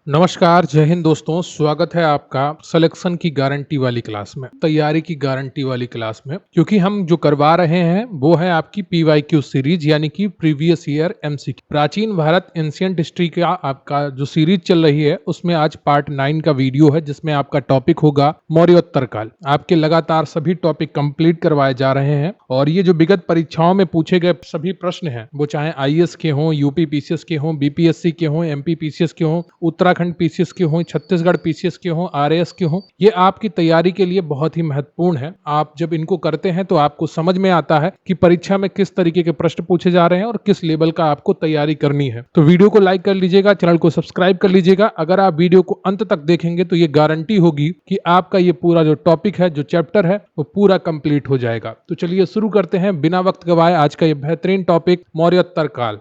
नमस्कार, जय हिंद दोस्तों। स्वागत है आपका सिलेक्शन की गारंटी वाली क्लास में, तैयारी की गारंटी वाली क्लास में। क्योंकि हम जो करवा रहे हैं वो है आपकी PYQ सीरीज, यानी कि प्रीवियस ईयर MCQ। प्राचीन भारत एंशिएंट हिस्ट्री का आपका जो सीरीज चल रही है उसमें आज पार्ट 9 का वीडियो है, जिसमें आपका टॉपिक होगा मौर्योत्तर काल। आपके लगातार सभी टॉपिक कंप्लीट करवाए जा रहे हैं और ये जो विगत परीक्षाओं में पूछे गए सभी प्रश्न हैं, वो चाहे IAS के हों, UP PCS के हों, BPSC के हों, MP PCS के हों, उत्तराखंड PCS के हों, छत्तीसगढ़ PCS के हों, RAS के हों, ये आपकी तैयारी के लिए बहुत ही महत्वपूर्ण है। आप जब इनको करते हैं तो आपको समझ में आता है कि परीक्षा में किस तरीके के प्रश्न पूछे जा रहे हैं और किस लेवल का आपको तैयारी करनी है। तो वीडियो को लाइक कर लीजिएगा, चैनल को सब्सक्राइब कर लीजिएगा। अगर आप वीडियो को अंत तक देखेंगे तो ये गारंटी होगी कि आपका ये पूरा जो टॉपिक है, जो चैप्टर है, वो पूरा कंप्लीट हो जाएगा। तो चलिए शुरू करते हैं बिना वक्त गवाए आज का ये बेहतरीन टॉपिक मौर्योत्तर काल।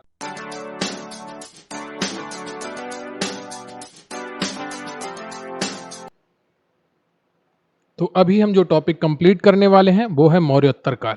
तो अभी हम जो टॉपिक कंप्लीट करने वाले हैं वो है मौर्योत्तर काल।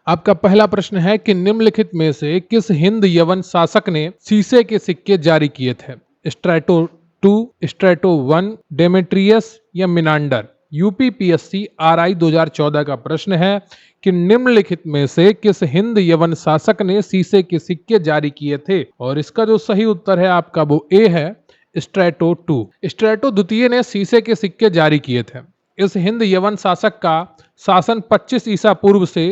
आपका पहला प्रश्न है कि निम्नलिखित में से किस हिंद यवन शासक ने शीशे के सिक्के जारी किए थे? स्ट्रैटो 2, स्ट्रैटो 1, डेमेट्रियस या मिनांडर? UPPSC RI 2014 का प्रश्न है कि निम्नलिखित में से किस हिंद यवन शासक ने शीशे के सिक्के जारी किए थे? और इसका जो सही उत्तर है आपका वो ए है, स्ट्रैटो 2। स्ट्रैटो द्वितीय ने शीशे के सिक्के जारी किए थे। इस हिंद यवन शासक का शासन 25 ईसा पूर्व से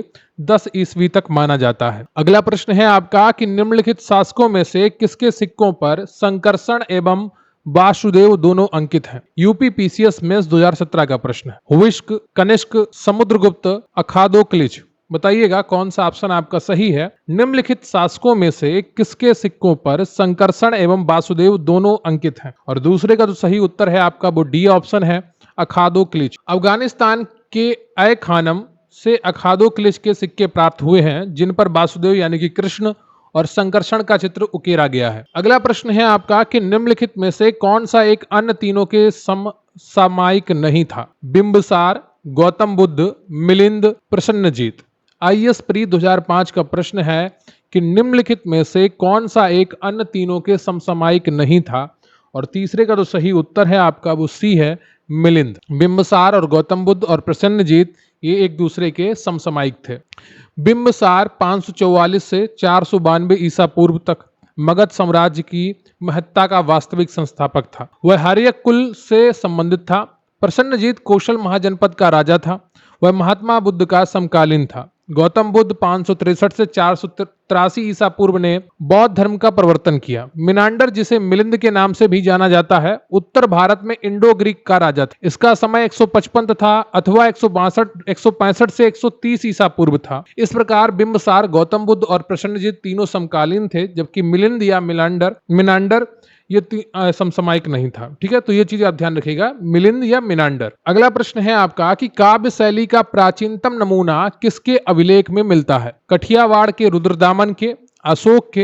10 ईस्वी तक माना जाता है। अगला प्रश्न है आपका कि निम्नलिखित शासकों में से किसके सिक्कों पर संकर्षण एवं वासुदेव दोनों अंकित हैं? UPPCS मेंस 2017 का प्रश्न है। हुविष्क, कनिष्क, समुद्रगुप्त, अखादोक्लिच? बताइएगा कौन सा ऑप्शन आपका सही है। निम्नलिखित शासकों में से किसके सिक्कों पर संकर्षण एवं वासुदेव दोनों अंकित हैं? और दूसरे का जो सही उत्तर है आपका वो डी ऑप्शन है, अखादोक्लिच। अफगानिस्तान के अय खानम से अखादोक्लिच के सिक्के प्राप्त हुए हैं, जिन पर वासुदेव यानी कि कृष्ण और संकर्षण का चित्र उकेरा गया है। अगला प्रश्न है आपका कि निम्नलिखित में से कौन सा एक अन्य तीनों के समसामयिक नहीं था? बिंबिसार, गौतम बुद्ध, मिलिंद, प्रसन्नजीत? IAS प्री 2005 का प्रश्न है कि निम्नलिखित में से कौन सा एक अन्य तीनों के समसामयिक नहीं था? और तीसरे का जो सही उत्तर है आपका वो सी है, मिलिंद। बिंबिसार और गौतम बुद्ध और प्रसन्नजीत ये एक दूसरे के समसामयिक थे। बिंबिसार 544 से 492 ईसा पूर्व तक मगध साम्राज्य की महत्ता का वास्तविक संस्थापक था। वह हर्यक कुल से संबंधित था। प्रसन्नजीत कौशल महाजनपद का राजा था। वह महात्मा बुद्ध का समकालीन था। गौतम बुद्ध 563 से 483 ईसा पूर्व ने बौद्ध धर्म का प्रवर्तन किया। मिनांडर, जिसे मिलिंद के नाम से भी जाना जाता है, उत्तर भारत में इंडो ग्रीक का राजा था। इसका समय 155 था अथवा 165 से 130 ईसा पूर्व था। इस प्रकार बिंबिसार, गौतम बुद्ध और प्रसन्नजीत तीनों समकालीन थे, जबकि मिलिंद या मिनांडर ये समसामयिक नहीं था। ठीक है, तो ये चीज आप ध्यान रखिएगा, मिलिंद या मिनांडर। अगला प्रश्न है आपका कि काव्य शैली का प्राचीनतम नमूना किसके अभिलेख में मिलता है? कठियावाड़ के रुद्रदामन के, अशोक के,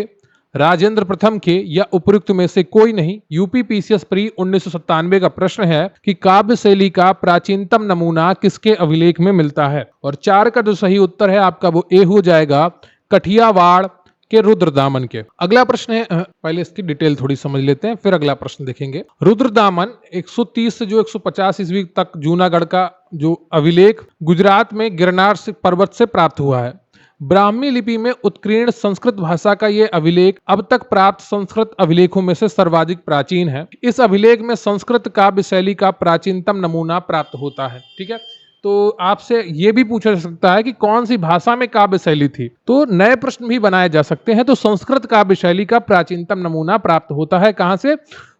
राजेंद्र प्रथम के या उपयुक्त में से कोई नहीं? UPPCS प्री 1997 का प्रश्न है कि काव्य शैली का प्राचीनतम नमूना किसके अभिलेख में मिलता है? और 4 का जो सही उत्तर है आपका वो ए हो जाएगा, कठियावाड़ के रुद्रदामन के। अगला प्रश्न है, पहले इसकी डिटेल थोड़ी समझ लेते हैं फिर अगला प्रश्न देखेंगे। रुद्रदामन 130 से जो 150 ईस्वी तक जूनागढ़ का जो अभिलेख गुजरात में गिरनार से पर्वत से प्राप्त हुआ है। ब्राह्मी लिपि में उत्कीर्ण संस्कृत भाषा का यह अभिलेख अब तक प्राप्त संस्कृत अभिलेखों में से सर्वाधिक प्राचीन है। इस अभिलेख में संस्कृत काव्य शैली का प्राचीनतम नमूना प्राप्त होता है। ठीक है, तो आपसे यह भी पूछा जा सकता है कि कौन सी भाषा में काव्य शैली थी, तो नए प्रश्न भी बनाए जा सकते हैं। तो संस्कृत काव्य शैली का प्राचीनतम नमूना प्राप्त होता है कहां से?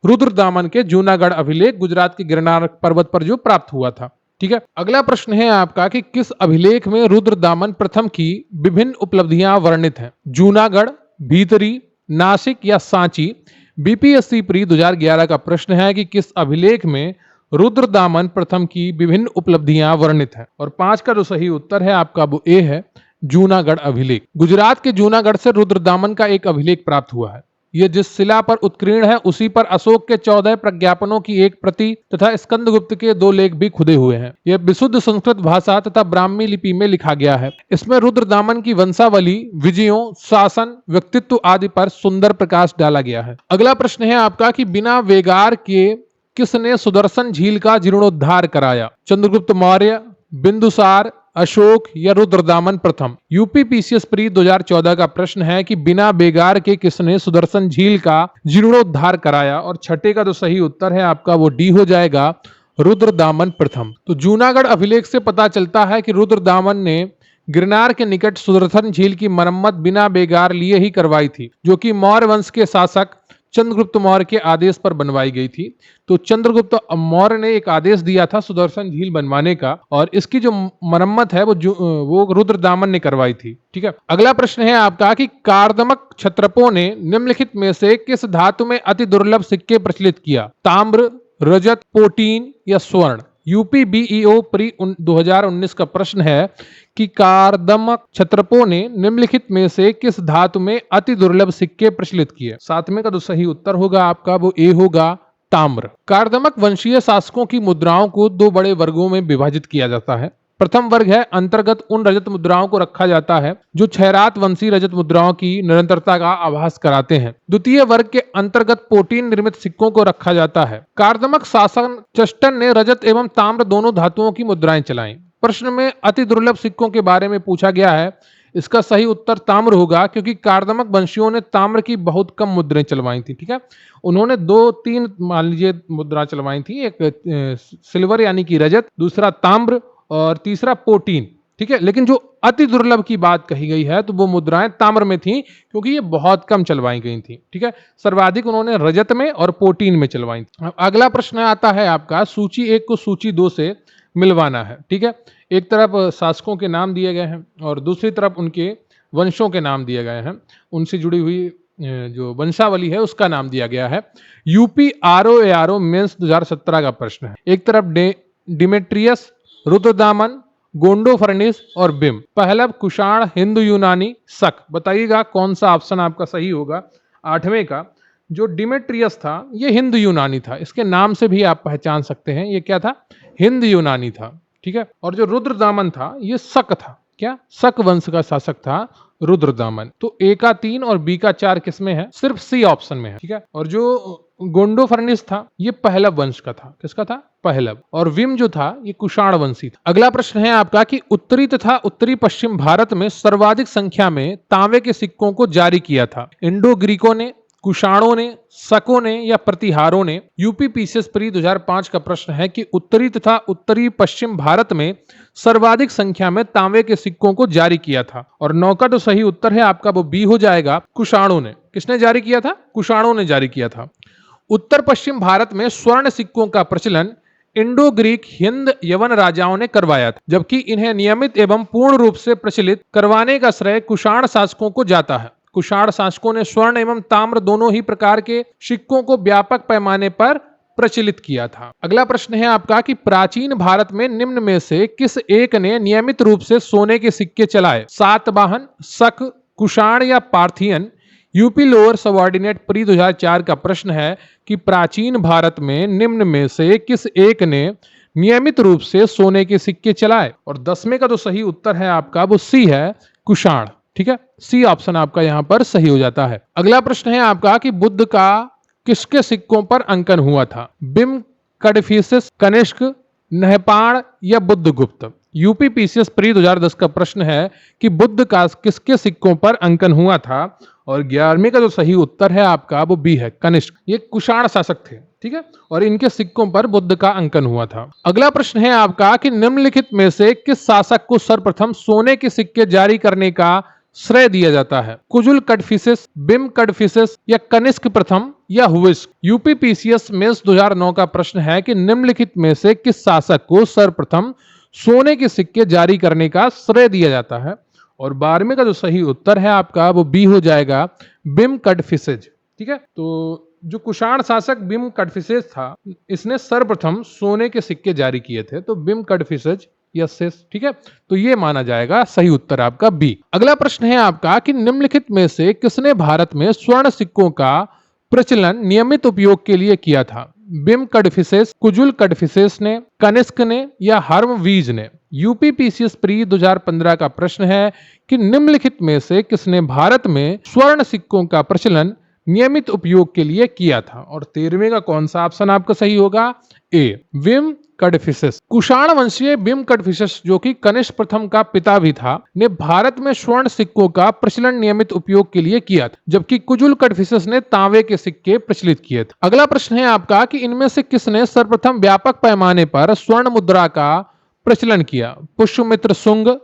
रुद्रदामन के जूनागढ़ अभिलेख, गुजरात के गिरनार पर्वत पर जो प्राप्त हुआ था। ठीक है, अगला प्रश्न है आपका कि किस अभिलेख में रुद्रदामन प्रथम की विभिन्न उपलब्धियां वर्णित हैं? जूनागढ़, भीतरी, नासिक या सांची? BPSC प्री 2011 का प्रश्न है कि किस अभिलेख में रुद्रदामन प्रथम की विभिन्न उपलब्धियां वर्णित हैं? और 5 का जो सही उत्तर है आपका वो ए है, जूनागढ़ अभिलेख। गुजरात के जूनागढ़ से रुद्रदामन का एक अभिलेख प्राप्त हुआ है। ये जिस शिला पर उत्कीर्ण है उसी पर अशोक के 14 प्रज्ञापनों की एक प्रति तथा स्कंदगुप्त के 2 लेख भी खुदे हुए हैं। यह विशुद्ध संस्कृत भाषा तथा ब्राह्मी लिपि में लिखा गया है। इसमें रुद्रदामन की वंशावली, विजयों, शासन, व्यक्तित्व आदि पर सुंदर प्रकाश डाला गया है। अगला प्रश्न है आपका कि बिना वेगार के किसने सुदर्शन झील का जीर्णोद्धार कराया? चंद्रगुप्त मौर्य, बिंदुसार, अशोक या रुद्रदामन प्रथम? यूपीपीसीएस प्री 2014 का प्रश्न है कि बिना बेगार के किसने सुदर्शन झील का जीर्णोद्धार कराया? और छठे का जो सही उत्तर है आपका वो डी हो जाएगा, रुद्रदामन प्रथम। तो जूनागढ़ अभिलेख से पता चलता है कि रुद्रदामन ने गिरनार के निकट सुदर्शन झील की मरम्मत बिना बेगार लिए ही करवाई थी, जो कि मौर्य वंश के शासक चंद्रगुप्त मौर्य के आदेश पर बनवाई गई थी। तो चंद्रगुप्त मौर्य ने एक आदेश दिया था सुदर्शन झील बनवाने का, और इसकी जो मरम्मत है वो रुद्रदामन ने करवाई थी। ठीक है, अगला प्रश्न है आपका कि कार्दमक क्षत्रपों ने निम्नलिखित में से किस धातु में अति दुर्लभ सिक्के प्रचलित किया? ताम्र, रजत, पोटीन या स्वर्ण? यूपी बीईओ प्री 2019 का प्रश्न है कि कार्दमक क्षत्रपों ने निम्नलिखित में से किस धातु में अति दुर्लभ सिक्के प्रचलित किए? सातवें का जो सही उत्तर होगा आपका वो ए होगा, ताम्र। कार्दमक वंशीय शासकों की मुद्राओं को 2 बड़े वर्गों में विभाजित किया जाता है। प्रथम वर्ग है अंतर्गत उन रजत मुद्राओं को रखा जाता है जो क्षयरात वंशी रजत मुद्राओं की निरंतरता का आभास कराते हैं। द्वितीय वर्ग के अंतर्गत पोटीन निर्मित सिक्कों को रखा जाता है। कार्दमक शासक चस्टन ने रजत एवं ताम्र दोनों धातुओं की मुद्राएं चलाई। प्रश्न में अति दुर्लभ सिक्कों के बारे में पूछा गया है। इसका सही उत्तर ताम्र होगा, क्योंकि कार्दमक वंशियों ने ताम्र की बहुत कम मुद्राएं चलवाई थी। ठीक है, उन्होंने 2-3 मान लीजिए मुद्रा चलवाई थी, एक सिल्वर यानी कि रजत, दूसरा ताम्र और तीसरा पोटीन। ठीक है, लेकिन जो अति दुर्लभ की बात कही गई है तो वो मुद्राएं ताम्र में थी, क्योंकि ये बहुत कम चलवाई गई थी। ठीक है, सर्वाधिक उन्होंने रजत में और पोटीन में चलवाई थी। अगला प्रश्न आता है आपका सूची 1 को सूची 2 से मिलवाना है। ठीक है, एक तरफ शासकों के नाम दिए गए हैं और दूसरी तरफ उनके वंशों के नाम दिए गए हैं, उनसे जुड़ी हुई जो वंशावली है उसका नाम दिया गया है। यूपी आरओ मेंस 2017 का प्रश्न है। एक तरफ डिमेट्रियस, रुद्रदामन, गोंडोफर्निस और बिम। पहलव, कुषाण, हिंदू यूनानी, शक। बताइएगा कौन सा ऑप्शन आपका सही होगा। 8वें का जो डिमेट्रियस था ये हिंद यूनानी था, इसके नाम से भी आप पहचान सकते हैं, ये क्या था, हिंद यूनानी था। ठीक है, और जो रुद्रदामन था ये शक था। क्या? शक वंश का शासक था रुद्रदामन। तो ए का 3 और बी का 4 किसमें है? सिर्फ सी ऑप्शन में है। ठीक है, और जो गोंडोफर्निस था ये पहलव वंश का था। किसका था? पहलव। और विम जो था ये कुषाण वंशी था। अगला प्रश्न है आपका कि उत्तरी तथा उत्तरी पश्चिम भारत में सर्वाधिक संख्या में तांबे के सिक्कों को जारी किया था? इंडो ग्रीकों ने, कुषाणों ने, शकों ने या प्रतिहारों ने? यूपीपीसीएस प्री 2005 का प्रश्न है कि उत्तरी तथा उत्तरी पश्चिम भारत में सर्वाधिक संख्या में तांबे के सिक्कों को जारी किया था। और 9 का जो सही उत्तर है आपका वो बी हो जाएगा, कुषाणों ने। किसने जारी किया था? कुषाणों ने जारी किया था। उत्तर पश्चिम भारत में स्वर्ण सिक्कों का प्रचलन इंडो ग्रीक, हिंद, यवन राजाओं ने करवाया था, जबकि इन्हें नियमित एवं पूर्ण रूप से प्रचलित करवाने का श्रेय कुषाण शासकों को जाता है। कुषाण शासकों ने स्वर्ण एवं ताम्र दोनों ही प्रकार के सिक्कों को व्यापक पैमाने पर प्रचलित किया था। अगला प्रश्न है आपका कि प्राचीन भारत में निम्न में से किस एक ने नियमित रूप से सोने के सिक्के चलाए? सातवाहन, शक, कुषाण या Parthian? UP lower subordinate pre 2004 का प्रश्न है कि प्राचीन भारत में निम्न में से किस एक ने नियमित रूप से सोने के सिक्के चलाए? और 10वें का जो सही उत्तर है आपका वो सी है, कुषाण। ठीक है, सी ऑप्शन आपका यहां पर सही हो जाता है। अगला प्रश्न है आपका कि बुद्ध का किसके सिक्कों पर अंकन हुआ था? बिम, कडफिसेस, कनिष्क, नहपाण या बुद्धगुप्त? यूपीपीसीएस प्री 2010 का प्रश्न है कि बुद्ध का किसके सिक्कों पर अंकन हुआ था? और 11वें का जो सही उत्तर है आपका वो बी है, कनिष्क। ये कुषाण शासक थे। ठीक है, और इनके सिक्कों पर बुद्ध का अंकन हुआ था। अगला प्रश्न है आपका कि निम्नलिखित में से किस शासक को सर्वप्रथम सोने के सिक्के जारी करने का श्रेय दिया जाता है? कुजुल कडफिसेस, बिम कडफिसेस या कनिष्क प्रथम या हुइस्क? यूपीपीसीएस मेंस 2009 का प्रश्न है कि निम्नलिखित में से किस शासक को सर्वप्रथम सोने के सिक्के जारी करने का श्रेय दिया जाता है? और 12वें का जो सही उत्तर है आपका वो बी हो जाएगा, बिम कडफिसेस। ठीक है, तो जो कुषाण शासक बिम कडफिसेस था इसने सर्वप्रथम सोने के सिक्के जारी किए थे, तो बिम कडफिसेस या सेस, ठीक है। तो ये माना जाएगा सही उत्तर आपका बी। अगला प्रश्न है आपका कि निम्नलिखित में से किसने भारत में स्वर्ण सिक्कों का प्रचलन नियमित उपयोग के लिए किया था? बिम कडफिसेस, कुजुल कडफिसेस ने, कनिष्क ने या हर्मवीज ने? यूपीपीसीएस प्री 2015 का प्रश्न है कि निम्नलिखित में से किसने भारत में स्वर्ण सिक्कों का प्रचलन नियमित उपयोग के लिए किया था? और 13वें का कौन सा ऑप्शन आपका सही होगा? ए, विम कडफिसेस। कुषाण वंशीय बिम कडफिसेस, जो कि कनिष्क प्रथम का पिता भी था, ने भारत में स्वर्ण सिक्कों का प्रचलन नियमित उपयोग के लिए किया था, जबकि कुजुल कडफिसेस ने तांबे के सिक्के प्रचलित किए थे। अगला प्रश्न है आपका कि इनमें से किसने सर्वप्रथम व्यापक पैमाने पर स्वर्ण मुद्रा का प्रचलन किया? पुष्यमित्र शुंग,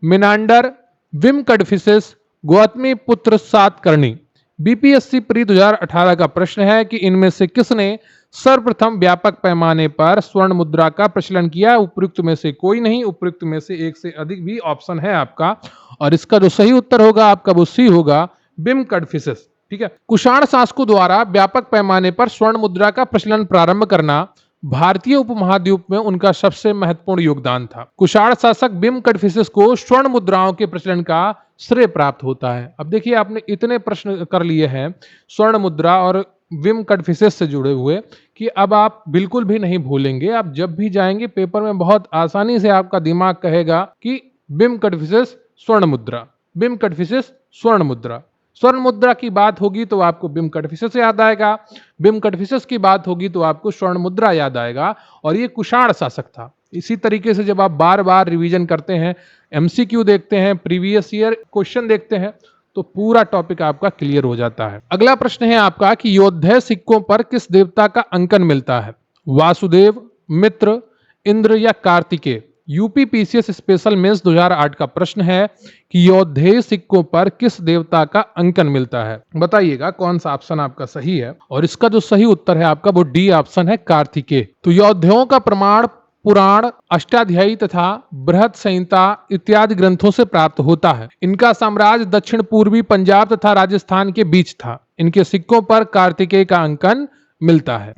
मिनांडर, विम कडफिसेस, गौतमी पुत्र सातकर्णी। बीपीएससी प्री 2018 का प्रश्न है कि इनमें से किसने सर्वप्रथम व्यापक पैमाने पर स्वर्ण मुद्रा का प्रचलन किया? उपयुक्त में से कोई नहीं, उपयुक्त में से एक से अधिक भी ऑप्शन है आपका, और इसका जो सही उत्तर होगा आपका वो सी होगा, बिम कडफिसेस, ठीक है। कुषाण शासकों द्वारा व्यापक पैमाने पर स्वर्ण मुद्रा का प्रचलन प्रारंभ करना भारतीय उपमहाद्वीप में उनका सबसे महत्वपूर्ण योगदान था। कुषाण शासक बिम कडफिसेस को स्वर्ण मुद्राओं के प्रचलन का श्रेय प्राप्त होता है। अब देखिए, आपने इतने प्रश्न कर लिए हैं स्वर्ण मुद्रा और विम कडफिसेस से जुड़े हुए कि अब आप बिल्कुल भी नहीं भूलेंगे। आप जब भी जाएंगे पेपर में बहुत आसानी से आपका दिमाग कहेगा कि बिम कडफिसेस स्वर्ण मुद्रा, बिम कडफिसेस स्वर्ण मुद्रा। स्वर्ण मुद्रा की बात होगी तो आपको बिम कडफिसेस याद आएगा, बिम कडफिसेस की बात होगी तो आपको स्वर्ण मुद्रा याद आएगा, और ये कुषाण शासक था। इसी तरीके से जब आप बार बार रिवीजन करते हैं, एमसीक्यू देखते हैं, प्रीवियस ईयर क्वेश्चन देखते हैं, तो पूरा टॉपिक आपका क्लियर हो जाता है। अगला प्रश्न है आपका कि योद्धेय सिक्कों पर किस देवता का अंकन मिलता है? वासुदेव, मित्र, इंद्र या कार्तिकेय? यूपीपीसीएस स्पेशल मेंस 2008 का प्रश्न है कि योद्धेय सिक्कों पर किस देवता का अंकन मिलता है? बताइएगा कौन सा ऑप्शन आपका सही है, और इसका जो सही उत्तर है आपका वो डी ऑप्शन है, कार्तिकेय। तो योद्धेयों का प्रमाण पुराण, अष्टाध्यायी तथा बृहद संहिता इत्यादि ग्रंथों से प्राप्त होता है। इनका साम्राज्य दक्षिण पूर्वी पंजाब तथा राजस्थान के बीच था। इनके सिक्कों पर कार्तिकेय का अंकन मिलता है।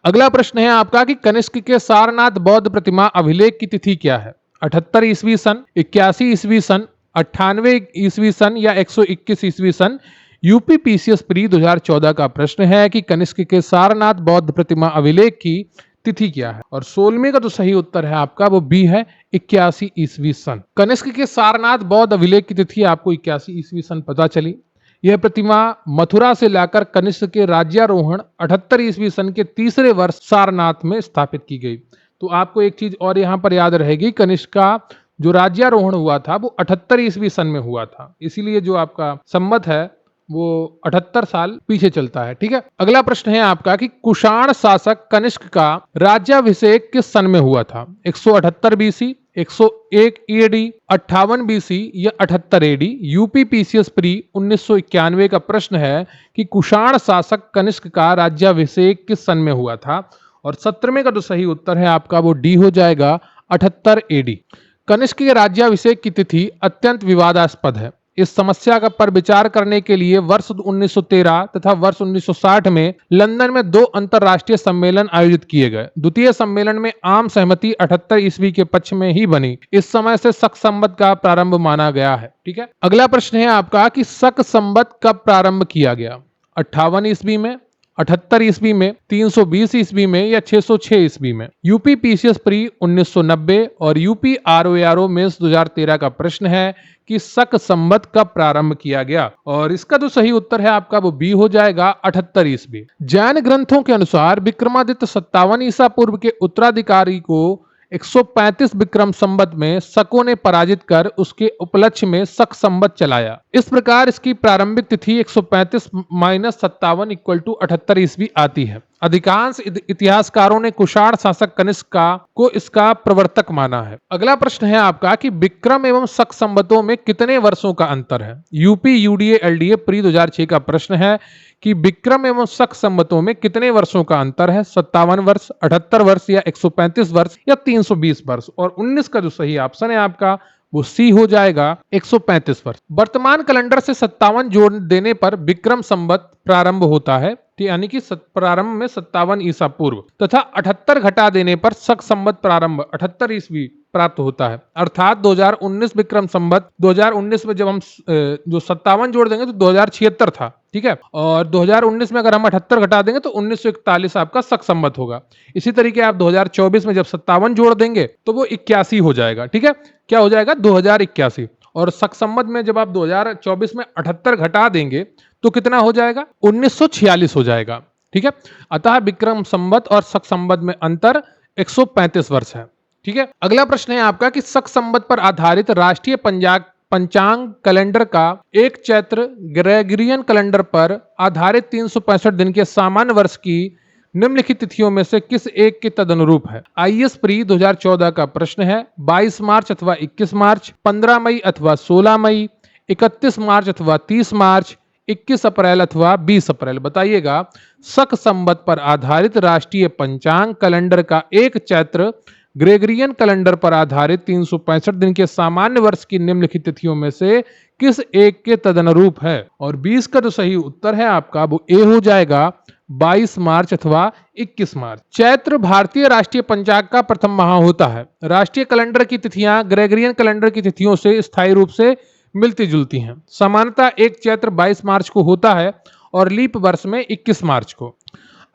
अगला प्रश्न है आपका कि कनिष्क के सारनाथ बौद्ध प्रतिमा अभिलेख की तिथि क्या है? 78 ईस्वी सन, 81 ईस्वी सन, 98 ईस्वी सन या 121 ईस्वी सन? यूपीपीसीएस प्री 2014 का प्रश्न है कि कनिष्क के सारनाथ बौद्ध प्रतिमा अभिलेख की तिथि क्या है? और 16वें का जो सही उत्तर है आपका वो बी है, 81 ईस्वी सन। कनिष्क के सारनाथ बौद्ध अभिलेख की तिथि आपको 81 ईस्वी सन पता चली। यह प्रतिमा मथुरा से लाकर कनिष्क के राज्यारोहण 78 ईस्वी सन के तीसरे वर्ष सारनाथ में स्थापित की गई। तो आपको एक चीज और यहाँ पर याद रहेगी, कनिष्क का जो राज्यारोहण हुआ था वो 78 ईस्वी सन में हुआ था, इसीलिए जो आपका संवत है वो 78 साल पीछे चलता है, ठीक है। अगला प्रश्न है आपका कि कुषाण शासक कनिष्क का राज्याभिषेक किस सन में हुआ था? 178 बीसी, 101 एडी, 58 बीसी या 78 एडी? यूपीपीसीएस प्री 1991 का प्रश्न है कि कुषाण शासक कनिष्क का राज्याभिषेक किस सन में हुआ था? और 17वें का जो सही उत्तर है आपका वो डी हो जाएगा, 78 एडी। कनिष्क के राज्याभिषेक की तिथि अत्यंत विवादास्पद है। इस समस्या का पर विचार करने के लिए वर्ष 1913 तथा वर्ष 1960 में लंदन में 2 अंतरराष्ट्रीय सम्मेलन आयोजित किए गए। द्वितीय सम्मेलन में आम सहमति 78 ईस्वी के पक्ष में ही बनी। इस समय से शक संवत का प्रारंभ माना गया है, ठीक है। अगला प्रश्न है आपका कि शक संवत कब प्रारंभ किया गया? 58 ईस्वी में, 78 ईस्वी में, 320 ईस्वी में या 606 ईस्वी में? यूपीपीसीएस प्री 1990 और यूपी आरओआरओ मेंस 2013 का प्रश्न है कि शक संवत कब प्रारंभ किया गया? और इसका जो सही उत्तर है आपका वो बी हो जाएगा, 78 ईस्वी। जैन ग्रंथों के अनुसार विक्रमादित्य 57 ईसा पूर्व के उत्तराधिकारी को 135 विक्रम संवत में शकों ने पराजित कर उसके उपलक्ष्य में शक संवत चलाया। इस प्रकार इसकी प्रारंभिक तिथि 135 माइनस 57 इक्वल टू 78 ईस्वी आती है। अधिकांश इतिहासकारों ने कुषाण शासक कनिष्क को इसका प्रवर्तक माना है। अगला प्रश्न है आपका कि विक्रम एवं शक संवतों में कितने वर्षों का अंतर है? यूपी यूडीए एलडीए प्री 2006 का प्रश्न है कि विक्रम एवं शक संवतों में कितने वर्षों का अंतर है? 57 वर्ष, 78 वर्ष या 135 वर्ष या 320 वर्ष? और 19 का जो सही ऑप्शन है आपका वो सी हो जाएगा, 135 वर्ष। वर्तमान कैलेंडर से 57 जोड़ देने पर विक्रम संवत प्रारंभ होता है, ठीक यानी कि प्रारंभ में 57 ईसा पूर्व तथा 78 घटा देने पर शक संवत प्रारंभ 78 ईस्वी प्राप्त होता है। अर्थात 2019 विक्रम संवत 2019 में जब हम जो 57 जोड़ देंगे तो 2076 था, ठीक है, और 2019 में अगर हम 78 घटा देंगे तो 1941 आपका शक संवत होगा। इसी तरीके आप 2024 में जब 57 जोड़ देंगे तो वो 81 हो जाएगा, ठीक है, क्या हो जाएगा 2081। और शक संवत में जब आप 2024 में 78 घटा देंगे तो कितना हो जाएगा 1946 हो जाएगा, ठीक है। अतः विक्रम संवत और शक संवत में अंतर 135 वर्ष है, ठीक है। अगला प्रश्न है आपका कि शक संवत पर आधारित राष्ट्रीय पंचांग कैलेंडर का एक चैत्र ग्रेगरियन कैलेंडर पर आधारित 365 दिन के सामान्य वर्ष की निम्नलिखित तिथियों में से किस एक के तदनुरूप है। आईएएस प्री 2014 का प्रश्न है। 22 मार्च अथवा 21 मार्च, 15 मई अथवा 16 मई, 31 मार्च अथवा 30 मार्च, 21 अप्रैल अथवा 20 अप्रैल। बताइएगा शक संवत पर आधारित राष्ट्रीय पंचांग कैलेंडर का एक चैत्र ग्रेगरियन कैलेंडर पर आधारित 365 दिन के सामान्य वर्ष की निम्नलिखित तिथियों में से किस एक के तदनुरूप है। और 20 का जो सही उत्तर है आपका वो ए हो जाएगा, 22 मार्च अथवा 21 मार्च। चैत्र भारतीय राष्ट्रीय पंचांग का प्रथम माह होता है। राष्ट्रीय कैलेंडर की तिथियां ग्रेगरियन कैलेंडर की तिथियों से स्थायी रूप से मिलती जुलती हैं। सामान्यतः एक चैत्र 22 मार्च को होता है और लीप वर्ष में 21 मार्च को।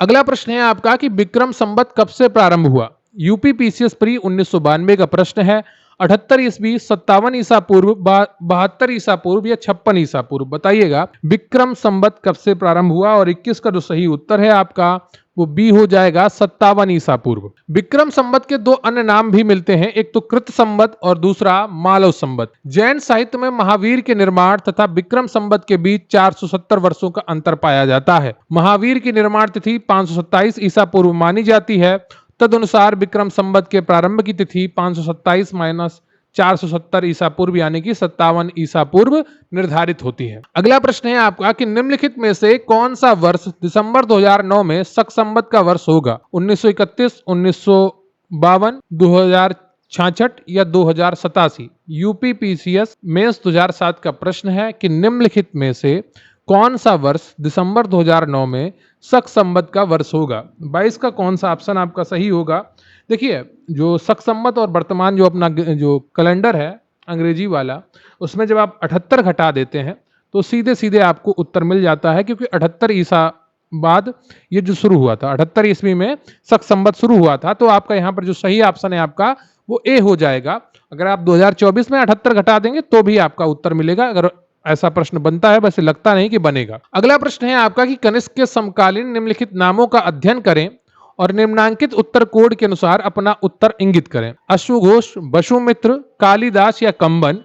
अगला प्रश्न है आपका कि विक्रम संवत कब से प्रारंभ हुआ। यूपी पीसीएस प्री 1992 का प्रश्न है। 78 ईस्वी, 57 ईसा पूर्व, 72 ईसा पूर्व या 56 ईसा पूर्व। बताइएगा विक्रम संवत कब से प्रारंभ हुआ। और 21 का जो सही उत्तर है आपका वो बी हो जाएगा, 57 ईसा पूर्व। विक्रम संवत के दो अन्य नाम भी मिलते हैं, एक तो कृत संवत और दूसरा मालव संवत। जैन साहित्य में महावीर के निर्माण तथा विक्रम संवत के बीच 470 वर्षों का अंतर पाया जाता है। महावीर की निर्माण तिथि 527 ईसा पूर्व मानी जाती है। तदनुसार विक्रम संवत के प्रारंभ की तिथि 527 माइनस 470 ईसा पूर्व यानी कि 57 ईसा पूर्व निर्धारित होती है। अगला प्रश्न है आपका कि निम्नलिखित में से कौन सा वर्ष दिसंबर 2009 में शक संवत का वर्ष होगा। 1931, 1952, 2066 या 2087। यूपी पीसीएस मेंस 2007 का प्रश्न है कि निम्नलिखित में से कौन सा वर्ष दिसंबर 2009 में शक संवत का वर्ष होगा। 22 का कौन सा ऑप्शन आपका सही होगा। देखिए जो शक संवत और वर्तमान जो अपना जो कैलेंडर है अंग्रेजी वाला, उसमें जब आप 78 घटा देते हैं तो सीधे सीधे आपको उत्तर मिल जाता है, क्योंकि 78 ईसा बाद ये जो शुरू हुआ था, 78 ईस्वी में शक संवत शुरू हुआ था। तो आपका यहाँ पर जो सही ऑप्शन है आपका वो ए हो जाएगा। अगर आप 2024 में 78 घटा देंगे तो भी आपका उत्तर मिलेगा, अगर ऐसा प्रश्न बनता है, वैसे लगता नहीं कि बनेगा। अगला प्रश्न है आपका कि कनिष्क के समकालीन निम्नलिखित नामों का अध्ययन करें और निम्नांकित उत्तर कोड के अनुसार अपना उत्तर इंगित करें। अश्वघोष, वसुमित्र, कालिदास या कंबन।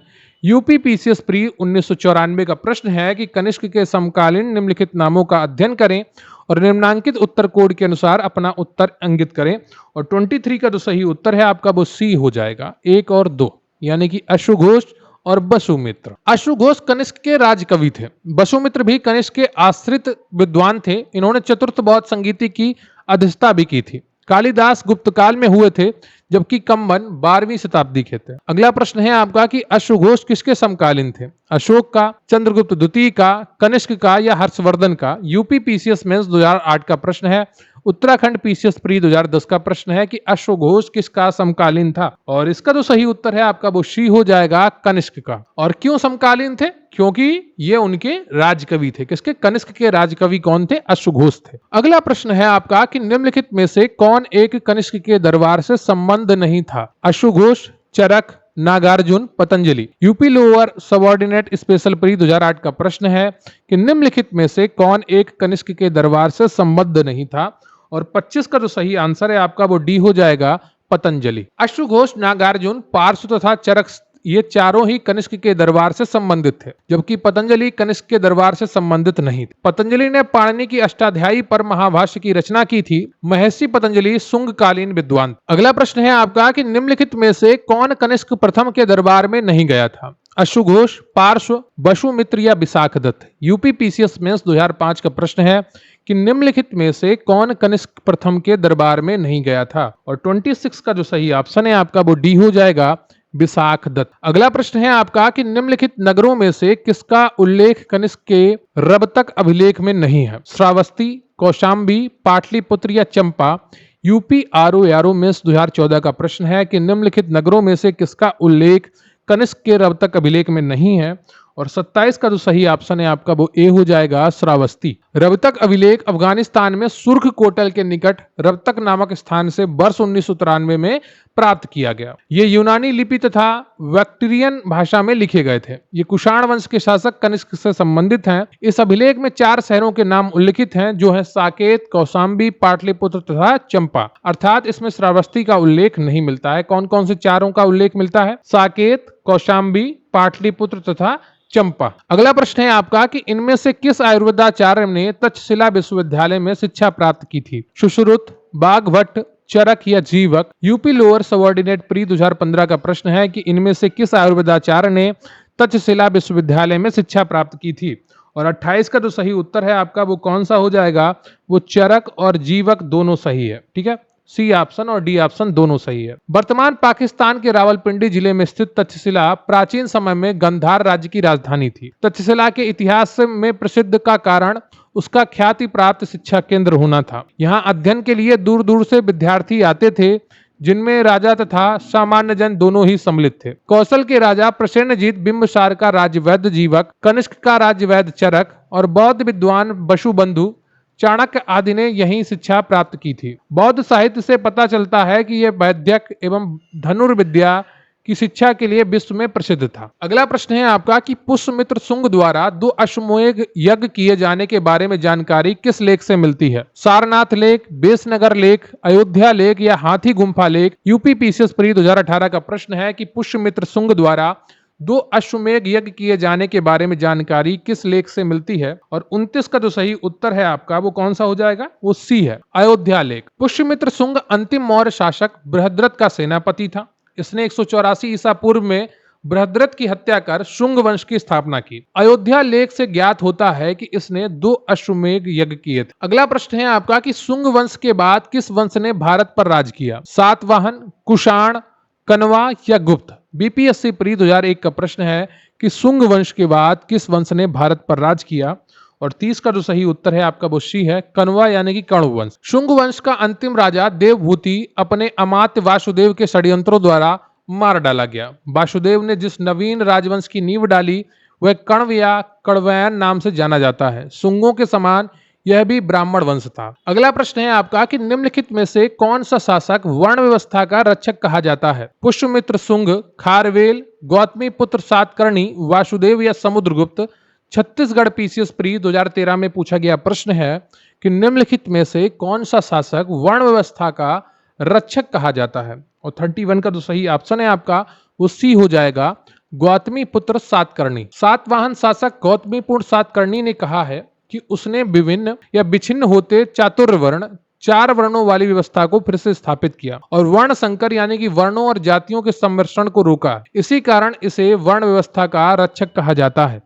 यूपी पीसीएस प्री 1994 का प्रश्न है कि कनिष्क के समकालीन निम्नलिखित नामों का अध्ययन करें और निम्नांकित उत्तर कोड के अनुसार अपना उत्तर इंगित करें। और 23 का जो सही उत्तर है आपका वो सी हो जाएगा, 1 और 2, यानी कि अश्वघोष और वसुमित्र। अश्वघोष कनिष्क के राजकवि थे। वसुमित्र भी कनिष्क के आश्रित विद्वान थे। इन्होंने चतुर्थ बौद्ध संगीति की अध्यक्षता भी की थी। कालिदास गुप्त काल में हुए थे, जबकि कंबन 12वीं शताब्दी के थे। अगला प्रश्न है आपका कि अश्वघोष किसके समकालीन थे। अशोक का, चंद्रगुप्त द्वितीय का, कनिष्क का या हर्षवर्धन का। यूपी पीसीएस मेंस 2008 का प्रश्न है। उत्तराखंड पीसीएस प्री 2010 का प्रश्न है कि अश्वघोष किसका समकालीन था। और इसका जो सही उत्तर है आपका वो सी हो जाएगा, कनिष्क का। और क्यों समकालीन थे, क्योंकि ये उनके राजकवि थे। किसके, कनिष्क के राजकवि कौन थे, अश्वघोष थे। अगला प्रश्न है आपका कि निम्नलिखित में से कौन एक कनिष्क के दरबार से संबंध नहीं था। अश्वघोष, Charaka, Nagarjuna, Patanjali. UP lower subordinate special pre 2008 का प्रश्न है कि निम्नलिखित में से कौन एक कनिष्क के दरबार से संबद्ध नहीं था। और 25 का जो सही आंसर है आपका वो डी हो जाएगा, पतंजलि। अश्वघोष, नागार्जुन, पार्श्व तथा चरक ये चारों ही कनिष्क के दरबार से संबंधित थे, जबकि पतंजलि कनिष्क के दरबार से संबंधित नहीं थे। पतंजलि ने पाणिनि की अष्टाध्यायी पर महाभाष्य की रचना की थी। महर्षि पतंजलि शुंगकालीन विद्वान। अगला प्रश्न है आपका कि निम्नलिखित में से कौन कनिष्क प्रथम के दरबार में नहीं गया था। अश्वघोष, पार्श्व, वसुमित्र या विशाखदत्त। यूपी पीसीएस मेंस 2005 का प्रश्न है कि निम्नलिखित में से कौन कनिष्क प्रथम के दरबार में नहीं गया था। और 26 का जो सही ऑप्शन है आपका वो डी हो जाएगा, विशाखदत्त। अगला प्रश्न है आपका कि निम्नलिखित नगरों में से किसका उल्लेख कनिष्क के रबतक अभिलेख में नहीं है। श्रावस्ती, कौशाम्बी, पाटलिपुत्र या चंपा। यूपी आरओ मिस 2014 का प्रश्न है कि निम्नलिखित नगरों में से किसका उल्लेख कनिष्क के रवतक अभिलेख में नहीं है। और 27 का जो सही ऑप्शन है आपका वो ए हो जाएगा, श्रावस्ती। रवतक अभिलेख अफगानिस्तान में सुर्ख कोटल के निकट रवतक नामक स्थान से वर्ष 1993 में प्राप्त किया गया। ये यूनानी लिपि तथा बैक्ट्रियन भाषा में लिखे गए थे। ये कुषाण वंश के शासक कनिष्क से संबंधित हैं। इस अभिलेख में 4 शहरों के नाम उल्लिखित हैं, जो है साकेत, कौशाम्बी, पाटलिपुत्र तथा चंपा। अर्थात इसमें श्रावस्ती का उल्लेख नहीं मिलता है। कौन कौन से चारों का उल्लेख मिलता है? साकेत, कौशाम्बी, पाटलिपुत्र तथा चंपा। अगला प्रश्न है आपका कि इनमें से किस आयुर्वेदाचार्य ने तक्षशिला विश्वविद्यालय में शिक्षा प्राप्त की थी? सुश्रुत, बाघभट्ट, चरक या जीवक। यूपी लोअर सबऑर्डिनेट प्री 2015 का प्रश्न है कि इनमें से किस आयुर्वेदाचार्य ने तक्षशिला विश्वविद्यालय में शिक्षा प्राप्त की थी? और 28 का जो सही उत्तर है आपका वो कौन सा हो जाएगा? वो चरक और जीवक दोनों सही है। ठीक है, सी ऑप्शन और डी ऑप्शन दोनों सही है। वर्तमान पाकिस्तान के रावलपिंडी जिले में स्थित तक्षशिला प्राचीन समय में गंधार राज्य की राजधानी थी। तक्षशिला के इतिहास में प्रसिद्ध का कारण उसका ख्याति प्राप्त शिक्षा केंद्र होना था। यहाँ अध्ययन के लिए दूर दूर से विद्यार्थी आते थे, जिनमें राजा तथा सामान्य जन दोनों ही सम्मिलित थे। कौशल के राजा प्रसेनजीत बिंबिसार का राज्य वैद्य जीवक, कनिष्क का राज्य वैद्य चरक और बौद्ध विद्वान वसुबंधु, चाणक्य आदि ने यही शिक्षा प्राप्त की थी। बौद्ध साहित्य से पता चलता है कि यह वैद्यक एवं धनुर्विद्या की शिक्षा के लिए विश्व में प्रसिद्ध था। अगला प्रश्न है आपका कि पुष्यमित्र शुंग द्वारा 2 अश्वमेध यज्ञ किए जाने के बारे में जानकारी किस लेख से मिलती है? सारनाथ लेख, बेसनगर लेख, अयोध्या लेख या हाथी गुम्फा लेख। यूपी पीसीएस प्री 2018 का प्रश्न है कि पुष्यमित्र शुंग द्वारा 2 अश्वमेध यज्ञ किए जाने के बारे में जानकारी किस लेख से मिलती है? और 29 का जो सही उत्तर है आपका वो कौन सा हो जाएगा? वो सी है, अयोध्या लेख। पुष्यमित्र शुंग अंतिम मौर्य शासक बृहद्रथ का सेनापति था। इसने 184 ईसा पूर्व में बृहद्रथ की हत्या कर शुंग वंश की स्थापना की। अयोध्या लेख से ज्ञात होता है कि इसने 2 अश्वमेध यज्ञ किए थे। अगला प्रश्न है आपका कि शुंग वंश के बाद किस वंश ने भारत पर राज किया? सातवाहन, कुषाण, कण्वा या गुप्त। बीपीएससी प्री 2001 का प्रश्न है कि शुंग वंश के बाद किस वंश ने भारत पर राज किया? और 30 का जो सही उत्तर है आपका वो सी है, कण्वा यानी कि कण्व वंश। शुंग वंश का अंतिम राजा देवभूति अपने अमात्य वासुदेव के षड्यंत्रों द्वारा मार डाला गया। वासुदेव ने जिस नवीन राजवंश की नींव डाली वह कण्व या कण्वयन नाम से जाना जाता है। शुंगों के समान यह भी ब्राह्मण वंश था। अगला प्रश्न है आपका कि निम्नलिखित में से कौन सा शासक वर्ण व्यवस्था का रक्षक कहा जाता है? पुष्यमित्र शुंग, खारवेल, गौतमी पुत्र सातकर्णी, वासुदेव या समुद्रगुप्त। छत्तीसगढ़ पीसीएस प्री 2013 में पूछा गया प्रश्न है कि निम्नलिखित में से कौन सा शासक वर्ण व्यवस्था का रक्षक कहा जाता है? और 31 का जो सही ऑप्शन है आपका वो सी हो जाएगा, गौतमी पुत्र सातकर्णी। सातवाहन शासक गौतमीपुत्र सातकर्णी ने कहा है कि उसने विभिन्न या विच्छिन्न होते चातुर्वर्ण 4 वर्णों वाली व्यवस्था को फिर से स्थापित किया और वर्ण संकर यानी कि वर्णों और जातियों के सम्मिश्रण को रोका। इसी कारण इसे वर्ण व्यवस्था का रक्षक कहा जाता है।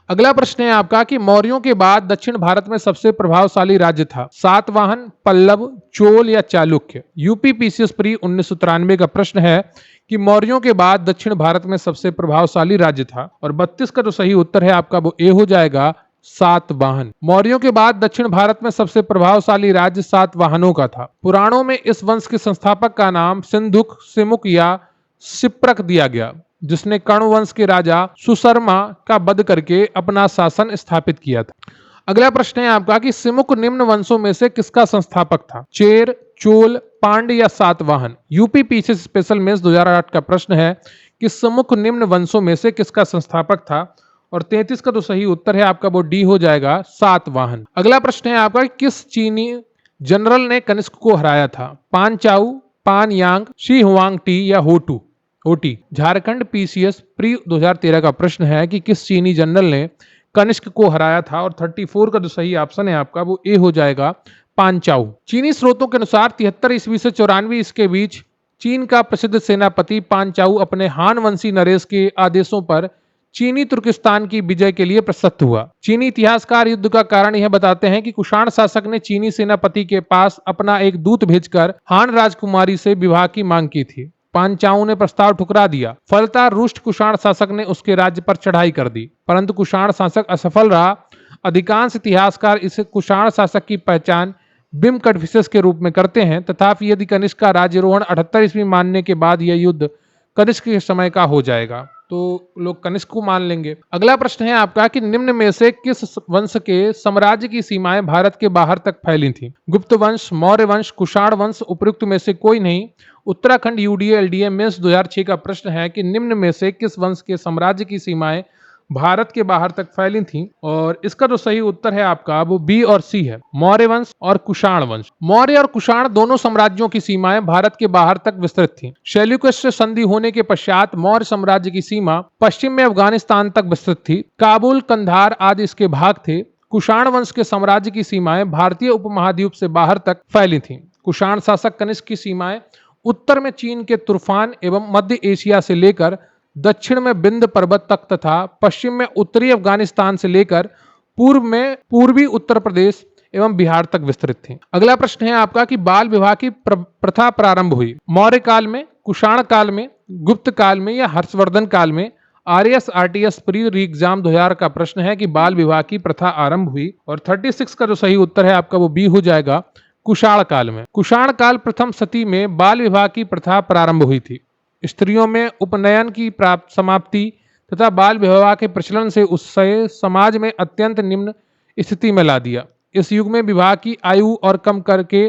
अगला प्रश्न है आपका कि मौर्यों के बाद दक्षिण भारत में सबसे प्रभावशाली राज्य था? सातवाहन, पल्लव, चोल या चालुक्य। यूपी पीसीएस प्री 1993 का प्रश्न है कि मौर्यों के बाद दक्षिण भारत में सबसे प्रभावशाली राज्य था। और 32 का जो सही उत्तर है आपका वो ए हो जाएगा, सातवाहन। मौर्यों के बाद दक्षिण भारत में सबसे प्रभावशाली राज्य सातवाहनों का था। पुराणों में इस वंश के संस्थापक का नाम सिंधुक, सिमुक या शिप्रक दिया गया, जिसने कण्व वंश के राजा सुशर्मा का वध करके अपना शासन स्थापित किया था। अगला प्रश्न है आपका कि सिमुक निम्न वंशों में से किसका संस्थापक था? चेर, चोल, पांड्य या Satavahana. UP PCS special mains 2008 का प्रश्न है कि सिमुक निम्न वंशों में से किसका संस्थापक था? और 33 का तो सही उत्तर है आपका वो डी हो जाएगा, सातवाहन। अगला प्रश्न है आपका किस चीनी जनरल ने कनिष्क को हराया था? पान चाउ, पान यांग, शी हुआंग टी या होटू ओटी। झारखंड पीसीएस प्री 2013 का प्रश्न है कि किस चीनी जनरल ने कनिष्क को हराया था? और 34 का जो सही ऑप्शन है आपका वो ए हो जाएगा, पांचाउ। चीनी स्रोतों के अनुसार 73 ईस्वी से 94 इसके बीच चीन का प्रसिद्ध सेनापति पांचाउ अपने हान वंशी नरेश के आदेशों पर चीनी तुर्किस्तान की विजय के लिए प्रसन्न हुआ। चीनी इतिहासकार युद्ध का कारण यह बताते हैं कि कुषाण शासक ने चीनी सेनापति के पास अपना एक दूत भेजकर हान राजकुमारी से विवाह की मांग की थी। पांचाउ ने प्रस्ताव ठुकरा दिया। फलतः रुष्ट कुषाण शासक ने उसके राज्य पर चढ़ाई कर दी, परंतु कुषाण शासक असफल रहा। अधिकांश इतिहासकार इस कुषाण शासक की पहचान बिम कड़फिसेस के रूप में करते हैं। तथापि यदि कनिष्क का राज्यारोहण 78 ईस्वी मानने के बाद यह युद्ध कनिष्क के समय का हो जाएगा, तो लोग कनिष्क को मान लेंगे। अगला प्रश्न है आपका कि निम्न में से किस वंश के साम्राज्य की सीमाएं भारत के बाहर तक फैली थीं? गुप्त वंश, मौर्य वंश, कुषाण वंश, उपयुक्त में से कोई नहीं। उत्तराखंड यूडीए एलडीए मेंस 2006 का प्रश्न है कि निम्न में से किस वंश के साम्राज्य की सीमाएं भारत के बाहर तक फैली थीं? और इसका जो सही उत्तर है आपका वो बी और सी है, मौर्य वंश और कुषाण वंश। मौर्य और कुषाण दोनों साम्राज्यों की सीमाएं भारत के बाहर तक विस्तृत थीं। शैल्यूकस संधि होने के पश्चात मौर्य साम्राज्य की सीमा पश्चिम में अफगानिस्तान तक विस्तृत थी। काबुल, कंधार आदि इसके भाग थे। कुषाण वंश के साम्राज्य की सीमाएं भारतीय उपमहाद्वीप से बाहर तक फैली थीं। कुषाण शासक कनिष्क की सीमाएं उत्तर में चीन के तुर्फान एवं मध्य एशिया से लेकर दक्षिण में विंध्य पर्वत तक तथा पश्चिम में उत्तरी अफगानिस्तान से लेकर पूर्व में पूर्वी उत्तर प्रदेश एवं बिहार तक विस्तृत थी। अगला प्रश्न है आपका कि बाल विवाह की प्रथा प्रारंभ हुई मौर्य काल में, कुषाण काल में, गुप्त काल में या हर्षवर्धन काल में? आरएस आरटीएस प्री री एग्जाम 2000 का प्रश्न है कि बाल विवाह की प्रथा आरंभ हुई, और 36 का जो सही उत्तर है आपका वो बी हो जाएगा, कुषाण काल में। कुषाण काल प्रथम शती में बाल विवाह की प्रथा प्रारंभ हुई थी। स्त्रियों में उपनयन की समाप्ति तथा बाल विवाह के प्रचलन से उससे समाज में अत्यंत निम्न स्थिति में ला दिया। इस युग में विवाह की आयु और कम करके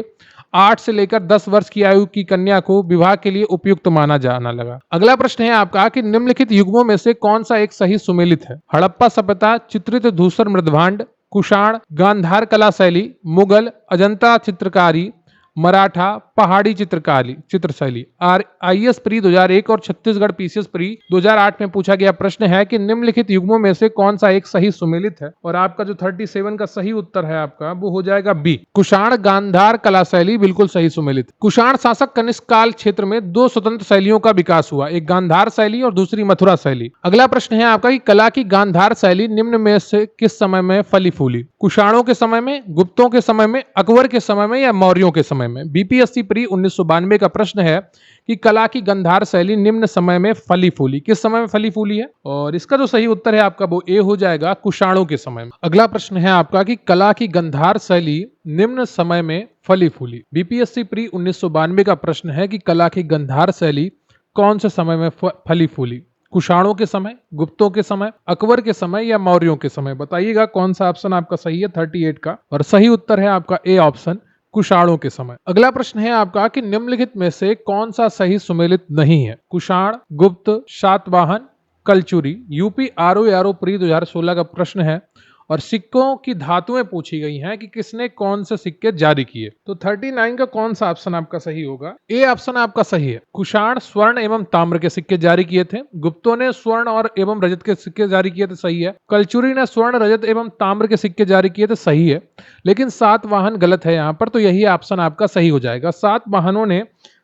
8 से लेकर 10 वर्ष की आयु की कन्या को विवाह के लिए उपयुक्त माना जाना लगा। अगला प्रश्न है आपका कि निम्नलिखित युगों में से कौन सा एक सही सुमेलित है? हड़प्पा सभ्यता, चित्रित धूसर मृदभांड, कुषाण, गांधार कला शैली, मुगल, अजंता चित्रकारी, मराठा, पहाड़ी चित्र शैली। आईएएस प्री 2001 और छत्तीसगढ़ पीसीएस प्री 2008 में पूछा गया प्रश्न है कि निम्नलिखित युग्मों में से कौन सा एक सही सुमेलित है? और आपका जो 37 का सही उत्तर है आपका वो हो जाएगा बी, कुषाण गांधार कला शैली, बिल्कुल सही सुमेलित। कुषाण शासक कनिष्क काल क्षेत्र में 2 स्वतंत्र शैलियों का विकास हुआ, एक गांधार शैली और दूसरी मथुरा शैली। अगला प्रश्न है आपका कि कला की गांधार शैली निम्न में से किस समय में फली फूली? कुषाणों के समय में, गुप्तों के समय में, अकबर के समय में या मौर्यों के समय में? बीपीएससी प्री 1992 का प्रश्न है कि कला की गंधार शैली निम्न समय में फली फूली, किस समय में फली फूली है? और इसका जो सही उत्तर है आपका वो ए हो जाएगा, कुषाणों के समय में। अगला प्रश्न है आपका कि कला की गंधार शैली निम्न समय में फली फूली। बीपीएससी प्री 1992 का प्रश्न है कि कला की गंधार शैली कौन से समय में फली फूली? कुषाणों के समय, गुप्तों के समय, अकबर के समय या मौर्यों के समय? बताइएगा कौन सा ऑप्शन आपका सही है 38 का, और सही उत्तर है आपका ए ऑप्शन, कुषाणों के समय। अगला प्रश्न है आपका कि निम्नलिखित में से कौन सा सही सुमेलित नहीं है? कुषाण, गुप्त, Satavahana, Kalachuri. UP RO pre 2016 का प्रश्न है, और सिक्कों की धातुएं पूछी गई हैं कि किसने कौन से सिक्के जारी किए। तो 39 का कौन सा ऑप्शन आपका सही होगा? ए ऑप्शन आपका सही है। कुषाण स्वर्ण एवं ताम्र के सिक्के जारी किए थे। गुप्तों ने स्वर्ण और एवं रजत के सिक्के जारी किए थे, सही है। कलचुरी ने स्वर्ण, रजत एवं ताम्र के सिक्के जारी किए थे, सही है। लेकिन सातवाहन गलत है यहाँ पर, तो यही ऑप्शन आपका सही हो जाएगा। सातवाहनों ने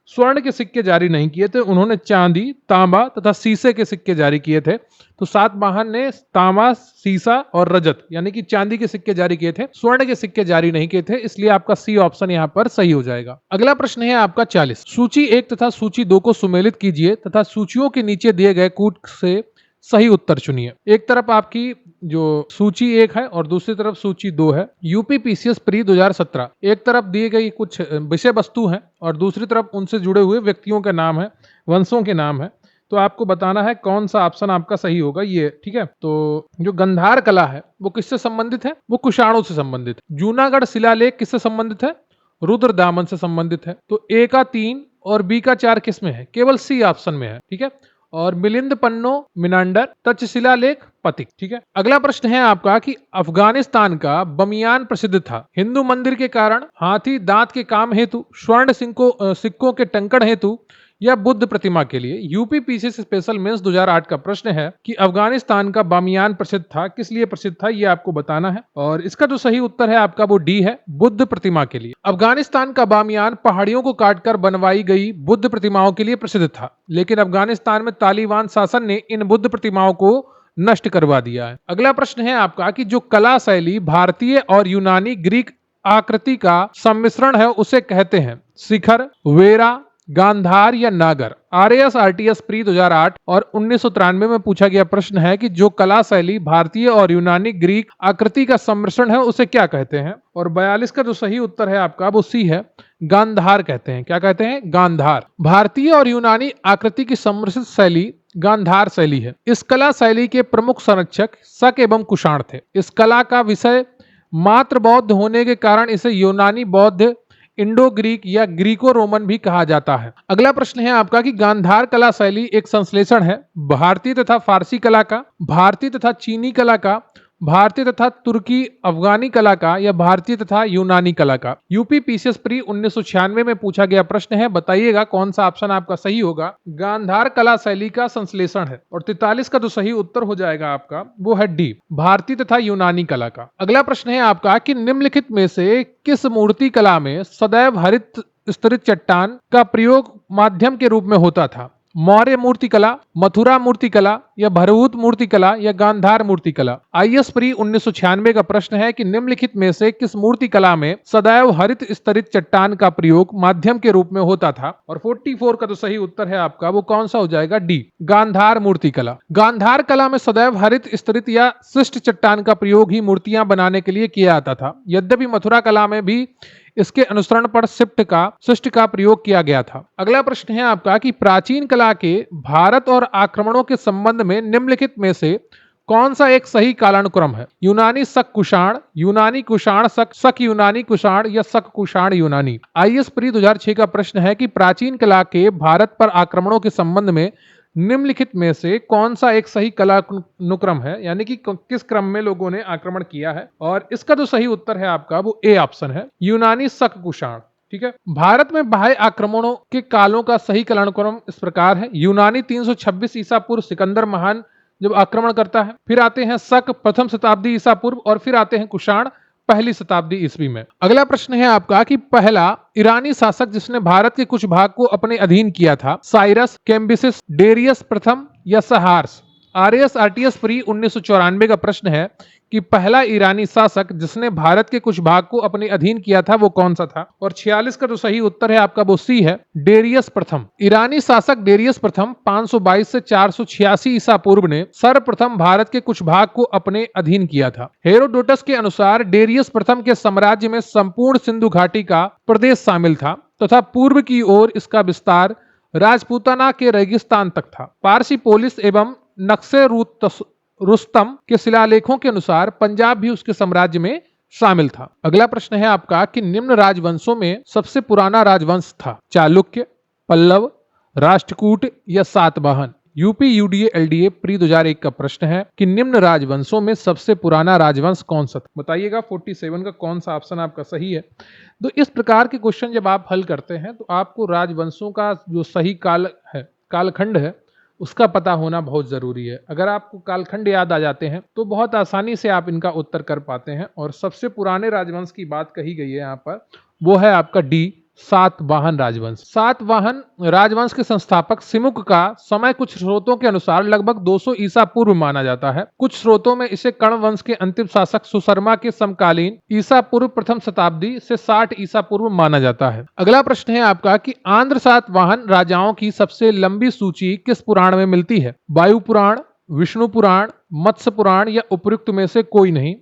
स्वर्ण के सिक्के जारी नहीं किए थे, उन्होंने चांदी, तांबा तथा शीशे के सिक्के जारी किए थे। तो सातवाहन ने तांबा, शीशा और रजत यानी कि चांदी के सिक्के जारी किए थे, स्वर्ण के सिक्के जारी नहीं किए थे, इसलिए आपका सी ऑप्शन यहाँ पर सही हो जाएगा। अगला प्रश्न है आपका 40। सूची 1 तथा सूची 2 को सुमेलित कीजिए तथा सूचियों के नीचे दिए गए कूट से सही उत्तर चुनिए। एक तरफ आपकी जो सूची 1 है और दूसरी तरफ सूची 2 है। यूपी पीसीएस प्री 2017, एक तरफ दिए गई कुछ विषय वस्तु है और दूसरी तरफ उनसे जुड़े हुए व्यक्तियों के नाम है, वंशों के नाम है। तो आपको बताना है कौन सा ऑप्शन आपका सही होगा, ये ठीक है। तो जो गंधार कला है वो किससे संबंधित है? वो कुषाणों से संबंधित है। जूनागढ़ शिलालेख किससे संबंधित है? रुद्र दामन से संबंधित है। तो ए का 3 और बी का 4 किस में है? केवल सी ऑप्शन में है, ठीक है। और मिलिंद पन्नो मिनांडर, तक्षशिला लेख पथिक, ठीक है। अगला प्रश्न है आपका कि अफगानिस्तान का बमियान प्रसिद्ध था हिंदू मंदिर के कारण, हाथी दांत के काम हेतु, स्वर्ण सिक्कों के टंकण हेतु या बुद्ध प्रतिमा के लिए? यूपी पीसीएस स्पेशल मेंस 2008 का प्रश्न है कि अफगानिस्तान का बामियान प्रसिद्ध था, किस लिए प्रसिद्ध था ये आपको बताना है। और इसका जो सही उत्तर है आपका वो डी है, बुद्ध प्रतिमा के लिए। अफगानिस्तान का बामियान पहाड़ियों को काटकर बनवाई गई बुद्ध प्रतिमाओं के लिए प्रसिद्ध था, लेकिन अफगानिस्तान में तालिबान शासन ने इन बुद्ध प्रतिमाओं को नष्ट करवा दिया है। अगला प्रश्न है आपका कि जो कला शैली भारतीय और यूनानी ग्रीक आकृति का सम्मिश्रण है उसे कहते हैं? शिखर, वेरा, गांधार या नागर? आरएएस आरटीएस प्री 2008 और 1993 में पूछा गया प्रश्न है कि जो कला शैली भारतीय और यूनानी ग्रीक आकृति का सम्मिश्रण है उसे क्या कहते हैं? और 42 का जो सही उत्तर है आपका वो सी है, गांधार कहते हैं। क्या कहते हैं? गांधार। भारतीय और यूनानी आकृति की सम्मिश्रित शैली गांधार शैली है। इस कला शैली के प्रमुख संरक्षक शक एवं कुषाण थे। इस कला का विषय मात्र बौद्ध होने के कारण इसे यूनानी बौद्ध, इंडो ग्रीक या ग्रीको रोमन भी कहा जाता है। अगला प्रश्न है आपका कि गांधार कला शैली एक संश्लेषण है भारतीय तथा फारसी कला का, भारतीय तथा चीनी कला का, भारतीय तथा तुर्की अफगानी कला का, या भारतीय तथा यूनानी कला का। यूपी पीसीएस प्री 1996 में पूछा गया प्रश्न है, बताइएगा कौन सा ऑप्शन आपका सही होगा। गांधार कला शैली का संश्लेषण है। और 43 का जो सही उत्तर हो जाएगा आपका वो है डी, भारतीय तथा यूनानी कला का। अगला प्रश्न है आपका कि निम्नलिखित में से किस मूर्ति कला में सदैव हरित स्तरित चट्टान का प्रयोग माध्यम के रूप में होता था? मौर्य मूर्ति कला, मथुरा मूर्ति कला, या भरभूत मूर्ति कला, या गांधार मूर्ति कला। आईएएस प्री 1996 का प्रश्न है कि निम्नलिखित में से किस मूर्ति कला में सदैव हरित स्तरित चट्टान का प्रयोग माध्यम के रूप में होता था? और 44 का जो सही उत्तर है आपका वो कौन सा हो जाएगा? डी, गांधार मूर्ति कला। गांधार कला में सदैव हरित स्तरित या शिष्ट चट्टान का प्रयोग ही मूर्तियां बनाने के लिए किया जाता था। यद्यपि मथुरा कला में भी इसके अनुसरण पर शिष्ट का प्रयोग किया गया था। अगला प्रश्न है आपका कि प्राचीन कला के भारत और आक्रमणों के संबंध में निम्नलिखित में से कौन सा एक सही कालानुक्रम है? यूनानी शक कुषाण, यूनानी कुषाण शक, शक यूनानी कुषाण, या शक कुषाण यूनानी। आईएएस प्री 2006 का प्रश्न है कि प्राचीन कला के भारत पर आक्रमणों के संबंध में निम्नलिखित में से कौन सा एक सही कालानुक्रम है, यानी कि किस क्रम में लोगों ने आक्रमण किया है? और इसका जो सही उत्तर है आपका वो ए ऑप्शन है, यूनानी शक कुषाण। ठीक है। भारत में बाह्य आक्रमणों के कालों का सही कालानुक्रम इस प्रकार है। यूनानी 326 ईसा पूर्व, सिकंदर महान जब आक्रमण करता है, फिर आते हैं शक प्रथम शताब्दी ईसा पूर्व, और फिर आते हैं कुषाण पहली शताब्दी ईस्वी में। अगला प्रश्न है आपका कि पहला ईरानी शासक जिसने भारत के कुछ भाग को अपने अधीन किया था, साइरस, कैम्बिसिस, डेरियस प्रथम, या सहार्स। आरएएस आरटीएस प्री 1994 का प्रश्न है कि पहला ईरानी शासक जिसने भारत के कुछ भाग को अपने अधीन किया था वो कौन सा था? और 46 का जो सही उत्तर है आपका वो सी है, डेरियस प्रथम। ईरानी शासक डेरियस प्रथम 522 से 486 ईसा पूर्व ने सर्वप्रथम भारत के कुछ भाग को अपने अधीन किया था। हेरोडोटस के अनुसार डेरियस प्रथम के साम्राज्य में संपूर्ण सिंधु घाटी का प्रदेश शामिल था तथा पूर्व की ओर इसका विस्तार राजपूताना के रेगिस्तान तक था। पारसी पोलिस एवं नक्शे रुस्तम के शिलालेखों के अनुसार पंजाब भी उसके साम्राज्य में शामिल था। अगला प्रश्न है आपका कि निम्न राजवंशों में सबसे पुराना राजवंश था? चालुक्य, पल्लव, राष्ट्रकूट, या Satavahana. UP UDA LDA pre 2001 का प्रश्न है कि निम्न राजवंशों में सबसे पुराना राजवंश कौन सा था? बताइएगा 47 का कौन सा ऑप्शन आपका सही है। तो इस प्रकार के क्वेश्चन जब आप हल करते हैं तो आपको राजवंशों का जो सही कालखंड है उसका पता होना बहुत जरूरी है। अगर आपको कालखंड याद आ जाते हैं तो बहुत आसानी से आप इनका उत्तर कर पाते हैं। और सबसे पुराने राजवंश की बात कही गई है यहाँ पर, वो है आपका डी, सातवाहन राजवंश। सातवाहन राजवंश के संस्थापक सिमुक का समय कुछ स्रोतों के अनुसार लगभग 200 ईसा पूर्व माना जाता है। कुछ स्रोतों में इसे कर्ण वंश के अंतिम शासक सुशर्मा के समकालीन ईसा पूर्व प्रथम शताब्दी से 60 ईसा पूर्व माना जाता है। अगला प्रश्न है आपका कि आंध्र सातवाहन राजाओं की सबसे लंबी सूची किस पुराण में मिलती है? वायु पुराण, विष्णु पुराण, मत्स्य पुराण, या उपयुक्त में से कोई नहीं।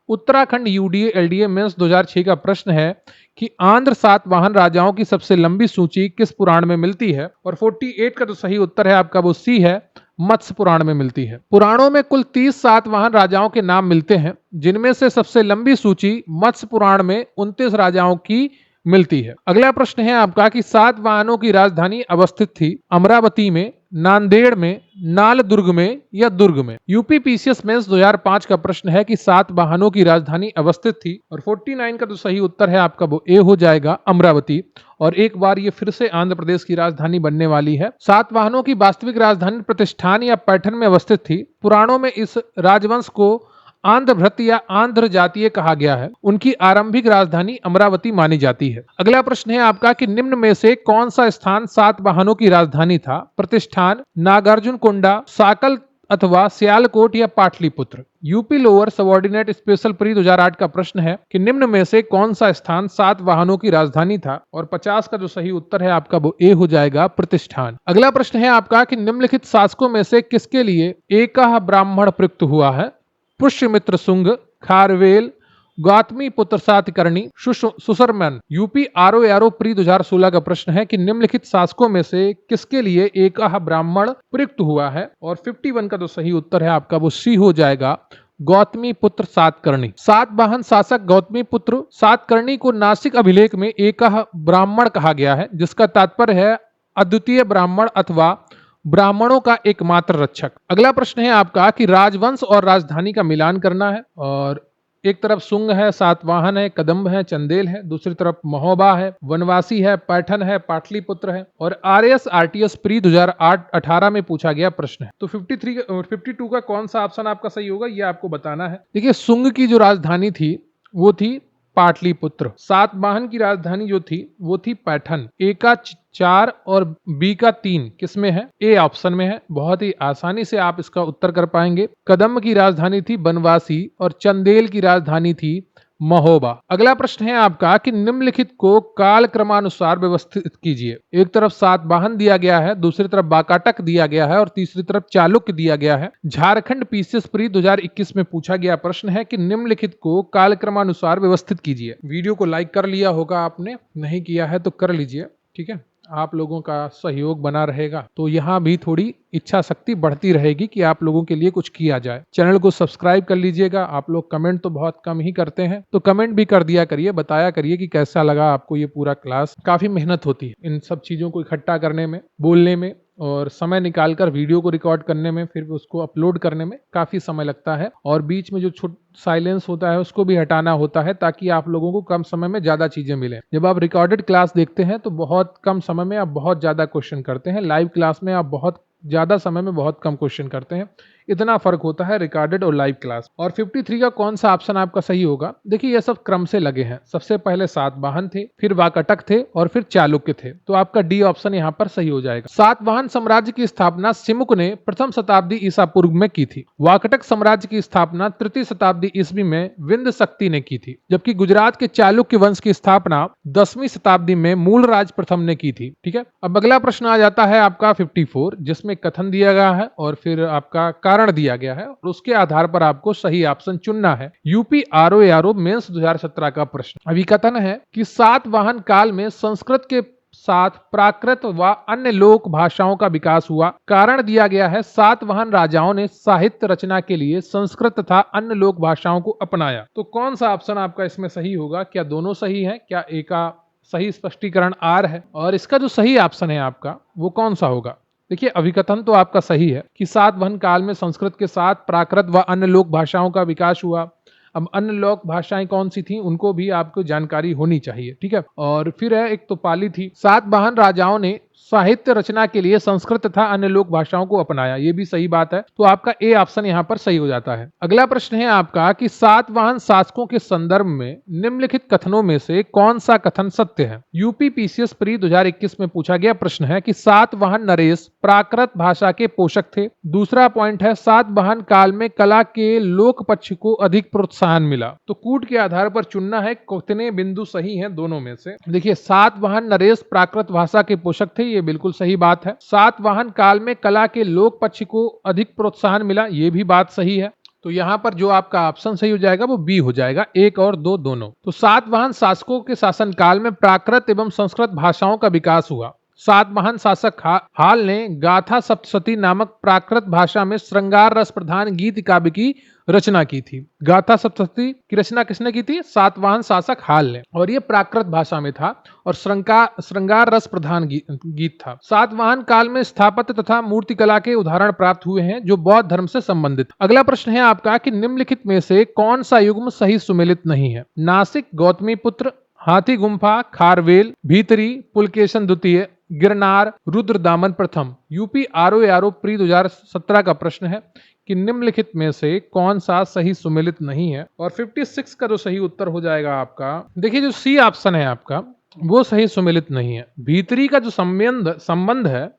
उत्तराखंड यूडीए एलडीए मेंस 2006 का प्रश्न है कि आंध्र सातवाहन राजाओं की सबसे लंबी सूची किस पुराण में मिलती है? और 48 का जो सही उत्तर है आपका वो सी है, मत्स्य पुराण में मिलती है। पुराणों में कुल 30 सातवाहन राजाओं के नाम मिलते हैं, जिनमें से सबसे लंबी सूची मत्स्य पुराण में 29 राजाओं की मिलती है। अगला प्रश्न है आपका कि सातवाहनों की राजधानी अवस्थित थी अमरावती में, नांदेड़ में, नाल दुर्ग में, या दुर्ग में। यूपी पीसीएस मेंस 2005 का प्रश्न है कि सातवाहनों की राजधानी अवस्थित थी। और 49 का जो सही उत्तर है आपका वो ए हो जाएगा, अमरावती। और एक बार ये फिर से आंध्र प्रदेश की राजधानी बनने वाली है। सातवाहनों की वास्तविक राजधानी प्रतिष्ठान या पैठन में अवस्थित थी। पुराणों में इस राजवंश को आंध्रभृत या आंध्र जातीय कहा गया है। उनकी आरंभिक राजधानी अमरावती मानी जाती है। अगला प्रश्न है आपका कि निम्न में से कौन सा स्थान सातवाहनों की राजधानी था? प्रतिष्ठान, नागार्जुन कोंडा, साकल अथवा सियालकोट, या Pataliputra. UP lower subordinate special pre 2008 का प्रश्न है कि निम्न में से कौन सा स्थान सातवाहनों की राजधानी था, और 50 का जो सही उत्तर है आपका वो ए हो जाएगा, प्रतिष्ठान। अगला प्रश्न है आपका कि निम्नलिखित शासकों में से किसके लिए एकह ब्राह्मण प्रयुक्त हुआ है? पुष्यमित्र शुंग, खारवेल, गौतमी पुत्र Satakarni, Susharman. UP RO pre 2016 का प्रश्न है कि निम्नलिखित शासकों में से किसके लिए एकह ब्राह्मण प्रयुक्त हुआ है, और 51 का जो सही उत्तर है आपका वो सी हो जाएगा, गौतमी पुत्र सातकर्णी। सातवाहन शासक गौतमी पुत्र सातकर्णी को नासिक अभिलेख में एकह ब्राह्मण कहा गया है, जिसका तात्पर्य है अद्वितीय ब्राह्मण अथवा ब्राह्मणों का एकमात्र रक्षक। अगला प्रश्न है आपका कि राजवंश और राजधानी का मिलान करना है, और एक तरफ शुंग है, सातवाहन है, कदम्ब है, चंदेल है, दूसरी तरफ महोबा है, वनवासी है, पैठन है, पाटलिपुत्र है, और आरएस आरटीएस प्री 2018 में पूछा गया प्रश्न है। तो 52 का कौन सा ऑप्शन आपका सही होगा ये आपको बताना है। देखिए, शुंग की जो राजधानी थी वो थी पाटलिपुत्र। सातवाहन की राजधानी जो थी वो थी पैठन। ए का 4 और बी का 3 किसमें है? ए ऑप्शन में है। बहुत ही आसानी से आप इसका उत्तर कर पाएंगे। कदम्ब की राजधानी थी बनवासी और चंदेल की राजधानी थी महोबा। अगला प्रश्न है आपका कि निम्नलिखित को काल क्रमानुसार व्यवस्थित कीजिए। एक तरफ सातवाहन दिया गया है, दूसरी तरफ बाकाटक दिया गया है और तीसरी तरफ चालुक्य दिया गया है। झारखंड पीसीएस प्री 2021 में पूछा गया प्रश्न है कि निम्नलिखित को काल क्रमानुसार व्यवस्थित कीजिए। वीडियो को लाइक कर लिया होगा आपने, नहीं किया है तो कर लीजिए, ठीक है। आप लोगों का सहयोग बना रहेगा तो यहाँ भी थोड़ी इच्छा शक्ति बढ़ती रहेगी कि आप लोगों के लिए कुछ किया जाए। चैनल को सब्सक्राइब कर लीजिएगा। आप लोग कमेंट तो बहुत कम ही करते हैं, तो कमेंट भी कर दिया करिए, बताया करिए कि कैसा लगा आपको ये पूरा क्लास। काफी मेहनत होती है इन सब चीजों को इकट्ठा करने में, बोलने में, और समय निकालकर वीडियो को रिकॉर्ड करने में, फिर उसको अपलोड करने में काफी समय लगता है, और बीच में जो साइलेंस होता है उसको भी हटाना होता है ताकि आप लोगों को कम समय में ज्यादा चीजें मिले। जब आप रिकॉर्डेड क्लास देखते हैं तो बहुत कम समय में आप बहुत ज्यादा क्वेश्चन करते हैं, लाइव क्लास में आप बहुत ज्यादा समय में बहुत कम क्वेश्चन करते हैं। इतना फर्क होता है रिकॉर्डेड और लाइव क्लास। और 53 का कौन सा ऑप्शन आपका सही होगा? देखिए, ये सब क्रम से लगे हैं। सबसे पहले सातवाहन थे, फिर वाकाटक थे और फिर चालुक्य थे, तो आपका डी ऑप्शन यहाँ पर सही हो जाएगा। सातवाहन साम्राज्य की स्थापना सिमुक ने प्रथम शताब्दी ईसा पूर्व में की थी। वाकाटक साम्राज्य की स्थापना तृतीय शताब्दी ईस्वी में विंध्य शक्ति ने की थी, जबकि गुजरात के चालुक्य वंश की स्थापना 10वीं शताब्दी में मूलराज प्रथम ने की थी। ठीक है, अब अगला प्रश्न आ जाता है आपका 54, जिसमें कथन दिया गया है और फिर आपका कारण दिया गया है, और उसके आधार पर आपको सही ऑप्शन चुनना है। यूपी आरओ मेंस 2017 का प्रश्न। अभी कथन है कि सातवाहन काल में संस्कृत के साथ प्राकृत व अन्य लोक भाषाओं का विकास हुआ। कारण दिया गया है सातवाहन राजाओं ने साहित्य रचना के लिए संस्कृत तथा अन्य लोक भाषाओं को अपनाया। तो कौन सा ऑप्शन आपका इसमें सही होगा? क्या दोनों सही है? क्या एक का सही स्पष्टीकरण आर है? और इसका जो सही ऑप्शन है आपका वो कौन सा होगा? देखिए, अभिकथन तो आपका सही है कि सातवाहन काल में संस्कृत के साथ प्राकृत व अन्य लोक भाषाओं का विकास हुआ। अब अन्य लोक भाषाएं कौन सी थी उनको भी आपको जानकारी होनी चाहिए, ठीक है। और फिर है एक तो पाली थी। सातवाहन राजाओं ने साहित्य रचना के लिए संस्कृत तथा अन्य लोक भाषाओं को अपनाया, ये भी सही बात है, तो आपका ए ऑप्शन यहाँ पर सही हो जाता है। अगला प्रश्न है आपका कि सातवाहन शासकों के संदर्भ में निम्नलिखित कथनों में से कौन सा कथन सत्य है? यूपी पीसीएस प्री 2021 में पूछा गया प्रश्न है कि सातवाहन नरेश प्राकृत भाषा के पोषक थे। दूसरा पॉइंट है सातवाहन काल में कला के लोक पक्ष को अधिक प्रोत्साहन मिला। तो कूट के आधार पर चुनना है कितने बिंदु सही हैं दोनों में से। देखिए, सातवाहन नरेश प्राकृत भाषा के पोषक थे, ये बिल्कुल सही बात है। सातवाहन काल में कला के लोक पक्ष को अधिक प्रोत्साहन मिला, ये भी बात सही है। तो यहाँ पर जो आपका ऑप्शन सही हो जाएगा वो बी हो जाएगा, 1 और 2 दोनों। तो सातवाहन शासकों के शासन काल में प्राकृत एवं संस्कृत भाषाओं का विकास हुआ। सातवाहन शासक हाल ने गाथा सप्तशती नामक प्राकृत भाषा में श्रृंगार रस प्रधान गीत काव्य की रचना की थी। गाथा सप्तशती की रचना किसने की थी? सातवाहन शासक हाल ने, और ये प्राकृत भाषा में था और श्रृंगार रस प्रधान गीत था। सातवाहन काल में स्थापत्य तथा मूर्तिकला के उदाहरण प्राप्त हुए हैं जो बौद्ध धर्म से संबंधित। अगला प्रश्न है आपका कि निम्नलिखित में से कौन सा युग्म सही सुमेलित नहीं है? नासिक गौतमी पुत्र, हाथी गुम्फा, खारवेल, भीतरी, पुलकेशन द्वितीय, गिरनार, रुद्रदामन प्रथम। यूपी आरओ प्री 2017 का प्रश्न है कि निम्नलिखित में से कौन सा सही सुमेलित नहीं है? और 56 का जो सही उत्तर हो जाएगा आपका, देखिए जो सी ऑप्शन है आपका वो सही सुमेलित नहीं है। भीतरी का जो संबंध है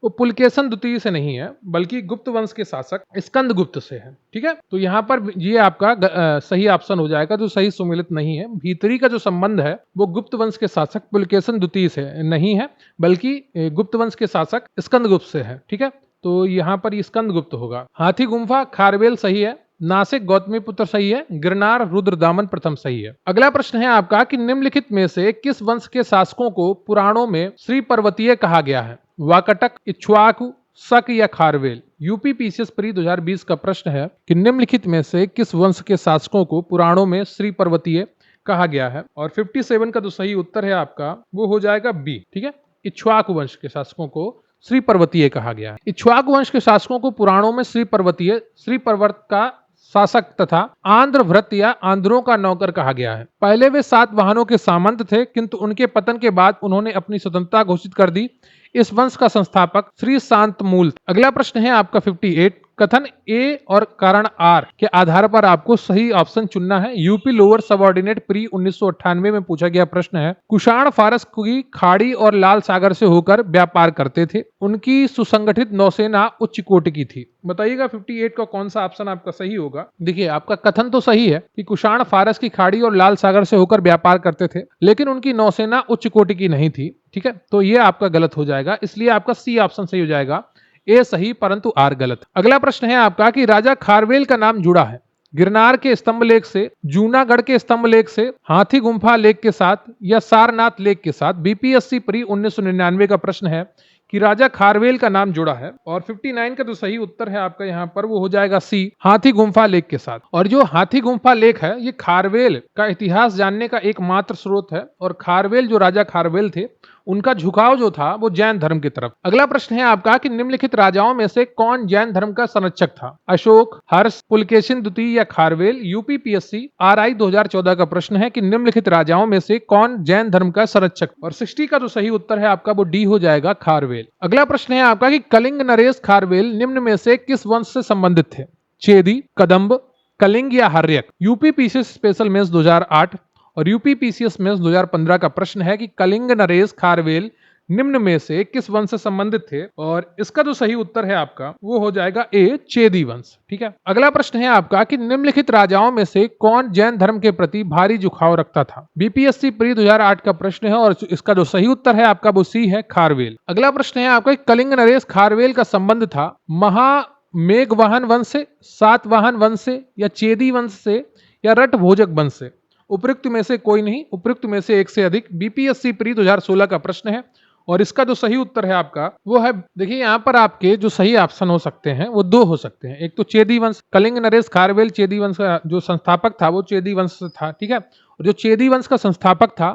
वो पुलकेशन द्वितीय से नहीं है, बल्कि गुप्त वंश के शासक स्कंदगुप्त से है। ठीक है, तो यहाँ पर ये आपका सही ऑप्शन हो जाएगा, जो सही सुमेलित नहीं है। भीतरी का जो संबंध है वो गुप्त वंश के शासक पुलकेशन द्वितीय से नहीं है, बल्कि गुप्त वंश के शासक स्कंदगुप्त से है। ठीक है, तो यहाँ पर स्कंदगुप्त होगा। हाथी गुम्फा खारवेल सही है, नासिक गौतमीपुत्र सही है, गिरनार रुद्रदामन प्रथम सही है। अगला प्रश्न है आपका कि निम्नलिखित में से किस वंश के शासकों को पुराणों में श्री पर्वतीय कहा गया है? वाकटक, इक्ष्वाकु, शक या खारवेल? यूपी पीसीएस प्री 2020 का प्रश्न है कि निम्नलिखित में से किस वंश के शासकों को पुराणों में श्री पर्वतीय कहा गया है? और 57 का जो सही उत्तर है आपका वो हो जाएगा बी। ठीक है, इक्ष्वाकु वंश के शासकों को श्री पर्वतीय कहा गया है। इक्ष्वाकु वंश के शासकों को पुराणों में श्री पर्वतीय, श्री पर्वत का शासक तथा आंध्र भृत या आंध्रों का नौकर कहा गया है। पहले वे 7 वाहनों के सामंत थे, किंतु उनके पतन के बाद उन्होंने अपनी स्वतंत्रता घोषित कर दी। इस वंश का संस्थापक श्री शांतमूल। अगला प्रश्न है आपका 58। कथन ए और कारण आर के आधार पर आपको सही ऑप्शन चुनना है। यूपी लोअर सबऑर्डिनेट प्री 1998 में पूछा गया प्रश्न है। कुषाण फारस की खाड़ी और लाल सागर से होकर व्यापार करते थे। उनकी सुसंगठित नौसेना उच्च कोटि की थी। बताइएगा 58 का कौन सा ऑप्शन आपका सही होगा। देखिए, आपका कथन तो सही है कि कुषाण फारस की खाड़ी और लाल सागर से होकर व्यापार करते थे, लेकिन उनकी नौसेना उच्च कोटि की नहीं थी। ठीक है, तो ये आपका गलत हो जाएगा, इसलिए आपका सी ऑप्शन सही हो जाएगा। ए सही परंतु आर गलत। अगला प्रश्न है आपका कि राजा खारवेल का नाम जुड़ा है गिरनार के स्तंभ लेख से, जूनागढ़ के स्तंभ लेख से, हाथी गुम्फा लेख के साथ या सारनाथ लेख के साथ? बीपीएससी प्री 1999 का प्रश्न है कि राजा खारवेल का नाम जुड़ा है। और 59 का जो सही उत्तर है आपका यहाँ पर वो हो जाएगा सी, हाथी गुम्फा लेख के साथ। और जो हाथी गुम्फा लेख है ये खारवेल का इतिहास जानने का एकमात्र स्रोत है। और खारवेल, जो राजा खारवेल थे, उनका झुकाव जो था वो जैन धर्म की तरफ। अगला प्रश्न है आपका कि निम्नलिखित राजाओं में से कौन जैन धर्म का संरक्षक था? अशोक, हर्ष, पुलकेशिन द्वितीय या खारवेल? यूपी पीएससी आरआई 2014 का प्रश्न है कि निम्नलिखित राजाओं में से कौन जैन धर्म का संरक्षक? और 60 का जो सही उत्तर है आपका वो डी हो जाएगा, खारवेल। अगला प्रश्न है आपका कि कलिंग नरेश खारवेल निम्न में से किस वंश से संबंधित थे? चेदी, कदम्ब, कलिंग या Haryanka? UP PCS special mains 2008 और यूपी पीसीएस मेंस 2015 का प्रश्न है कि कलिंग नरेश खारवेल निम्न में से किस वंश से संबंधित थे? और इसका जो सही उत्तर है आपका वो हो जाएगा ए, चेदी वंश। ठीक है, अगला प्रश्न है आपका कि निम्नलिखित राजाओं में से कौन जैन धर्म के प्रति भारी झुकाव रखता था? बीपीएससी प्री 2008 का प्रश्न है और इसका जो सही उत्तर है आपका वो सी है, खारवेल। अगला प्रश्न है आपका कलिंग नरेश खारवेल का संबंध था महामेघवाहन वंश से, सातवाहन वंश से या चेदी वंश से या रट भोजक वंश से? उपयुक्त में से कोई नहीं, उपयुक्त में से एक से अधिक। बीपीएससी प्री 2016 का प्रश्न है और इसका जो सही उत्तर है आपका वो है, देखिए यहाँ पर आपके जो सही ऑप्शन हो सकते हैं वो 2 हो सकते हैं। एक तो चेदी वंश, कलिंग नरेश खारवेल चेदी वंश का जो संस्थापक था वो चेदी वंश से था। ठीक है, और जो चेदी वंश का संस्थापक था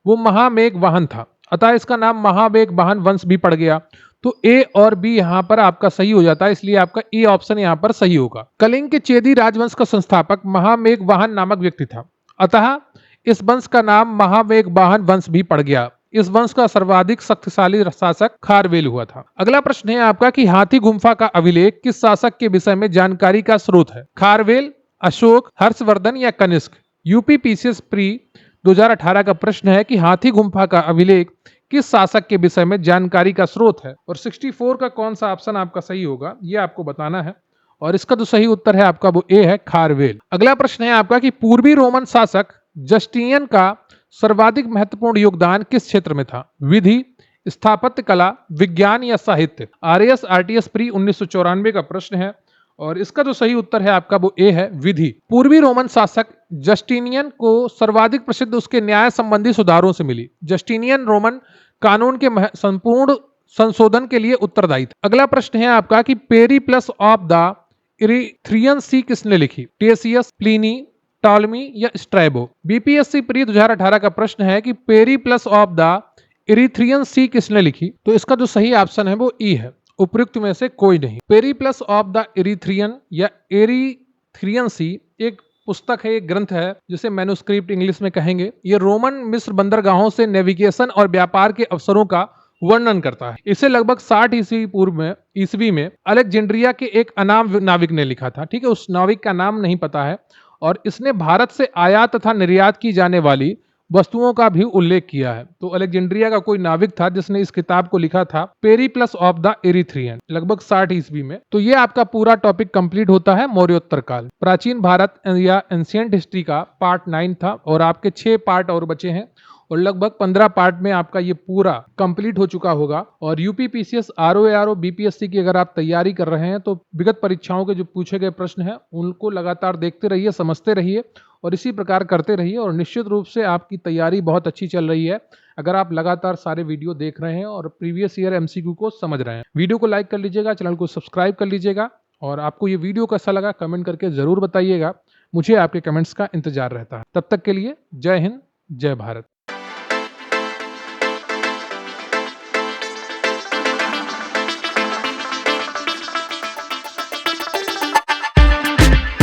वो महामेघवाहन था, अतः इसका नाम महामेघवाहन वंश भी पड़ गया। तो ए और बी यहाँ पर आपका सही हो जाता है, इसलिए आपका ए ऑप्शन यहाँ पर सही होगा। कलिंग के चेदी राजवंश का संस्थापक महामेघवाहन नामक व्यक्ति था, अतः इस वंश का नाम महामेघवाहन वंश भी पड़ गया। इस वंश का सर्वाधिक शक्तिशाली शासक खारवेल हुआ था। अगला प्रश्न है आपका कि हाथी गुम्फा का अभिलेख किस शासक के विषय में जानकारी का स्रोत है? खारवेल, अशोक, हर्षवर्धन या कनिष्क? यूपी पीसीएस प्री 2018 का प्रश्न है कि हाथी गुम्फा का अभिलेख किस शासक के विषय में जानकारी का स्रोत है? और 64 का कौन सा ऑप्शन आपका सही होगा ये आपको बताना है। और इसका जो सही उत्तर है आपका वो ए है, खारवेल। अगला प्रश्न है आपका कि पूर्वी रोमन शासक जस्टिनियन का सर्वाधिक महत्वपूर्ण योगदान किस क्षेत्र में था? विधि, स्थापत्य कला, विज्ञान या साहित्य? आरएएस आरटीएस प्री 1994 का प्रश्न है और इसका जो सही उत्तर है आपका वो ए है, विधि। पूर्वी रोमन शासक जस्टिनियन को सर्वाधिक प्रसिद्ध उसके न्याय संबंधी सुधारों से मिली। जस्टिनियन रोमन कानून के संपूर्ण संशोधन के लिए उत्तरदायी था। अगला प्रश्न है आपका कि पेरिप्लस ऑफ द इरीथ्रियन सी किसने लिखी? टेसियस, प्लिनी, टॉलमी या स्ट्रैबो? बीपीएससी प्री 2018 का प्रश्न है कि पेरिप्लस ऑफ द इरीथ्रियन सी किसने लिखी? तो इसका जो सही ऑप्शन है वो ई है, उपयुक्त में से कोई नहीं। पेरिप्लस ऑफ द इरीथ्रियन या एरीथ्रियन सी एक पुस्तक है, एक ग्रंथ है जिसे मैन्युस्क्रिप्ट इंग्लिश में कहेंगे। ये रोमन मिस्र बंदरगाहों से नेविगेशन और व्यापार के अवसरों का वर्णन करता है। इसे लगभग 60 ईस्वी पूर्व में ईस्वी में अलेक्जेंड्रिया के एक अनाम नाविक ने लिखा था। ठीक है, उस नाविक का नाम नहीं पता है और इसने भारत से आयात तथा निर्यात की जाने वाली वस्तुओं का भी उल्लेख किया है। तो अलेक्जेंड्रिया का कोई नाविक था जिसने इस किताब को लिखा था, पेरिप्लस ऑफ द एरिथ्रियन, लगभग 60 ईस्वी में। तो ये आपका पूरा टॉपिक कंप्लीट होता है मौर्योत्तर काल। प्राचीन भारत या एंशिएंट हिस्ट्री का पार्ट 9 था और आपके 6 पार्ट और बचे हैं और लगभग 15 पार्ट में आपका ये पूरा कंप्लीट हो चुका होगा। और यूपी पीसीएस, आरओ बीपीएससी की अगर आप तैयारी कर रहे हैं तो विगत परीक्षाओं के जो पूछे गए प्रश्न हैं उनको लगातार देखते रहिए, समझते रहिए और इसी प्रकार करते रहिए और निश्चित रूप से आपकी तैयारी बहुत अच्छी चल रही है अगर आप लगातार सारे वीडियो देख रहे हैं और प्रीवियस ईयर एमसीक्यू को समझ रहे हैं। वीडियो को लाइक कर लीजिएगा, चैनल को सब्सक्राइब कर लीजिएगा और आपको ये वीडियो कैसा लगा कमेंट करके जरूर बताइएगा। मुझे आपके कमेंट्स का इंतजार रहता है। तब तक के लिए जय हिंद, जय भारत।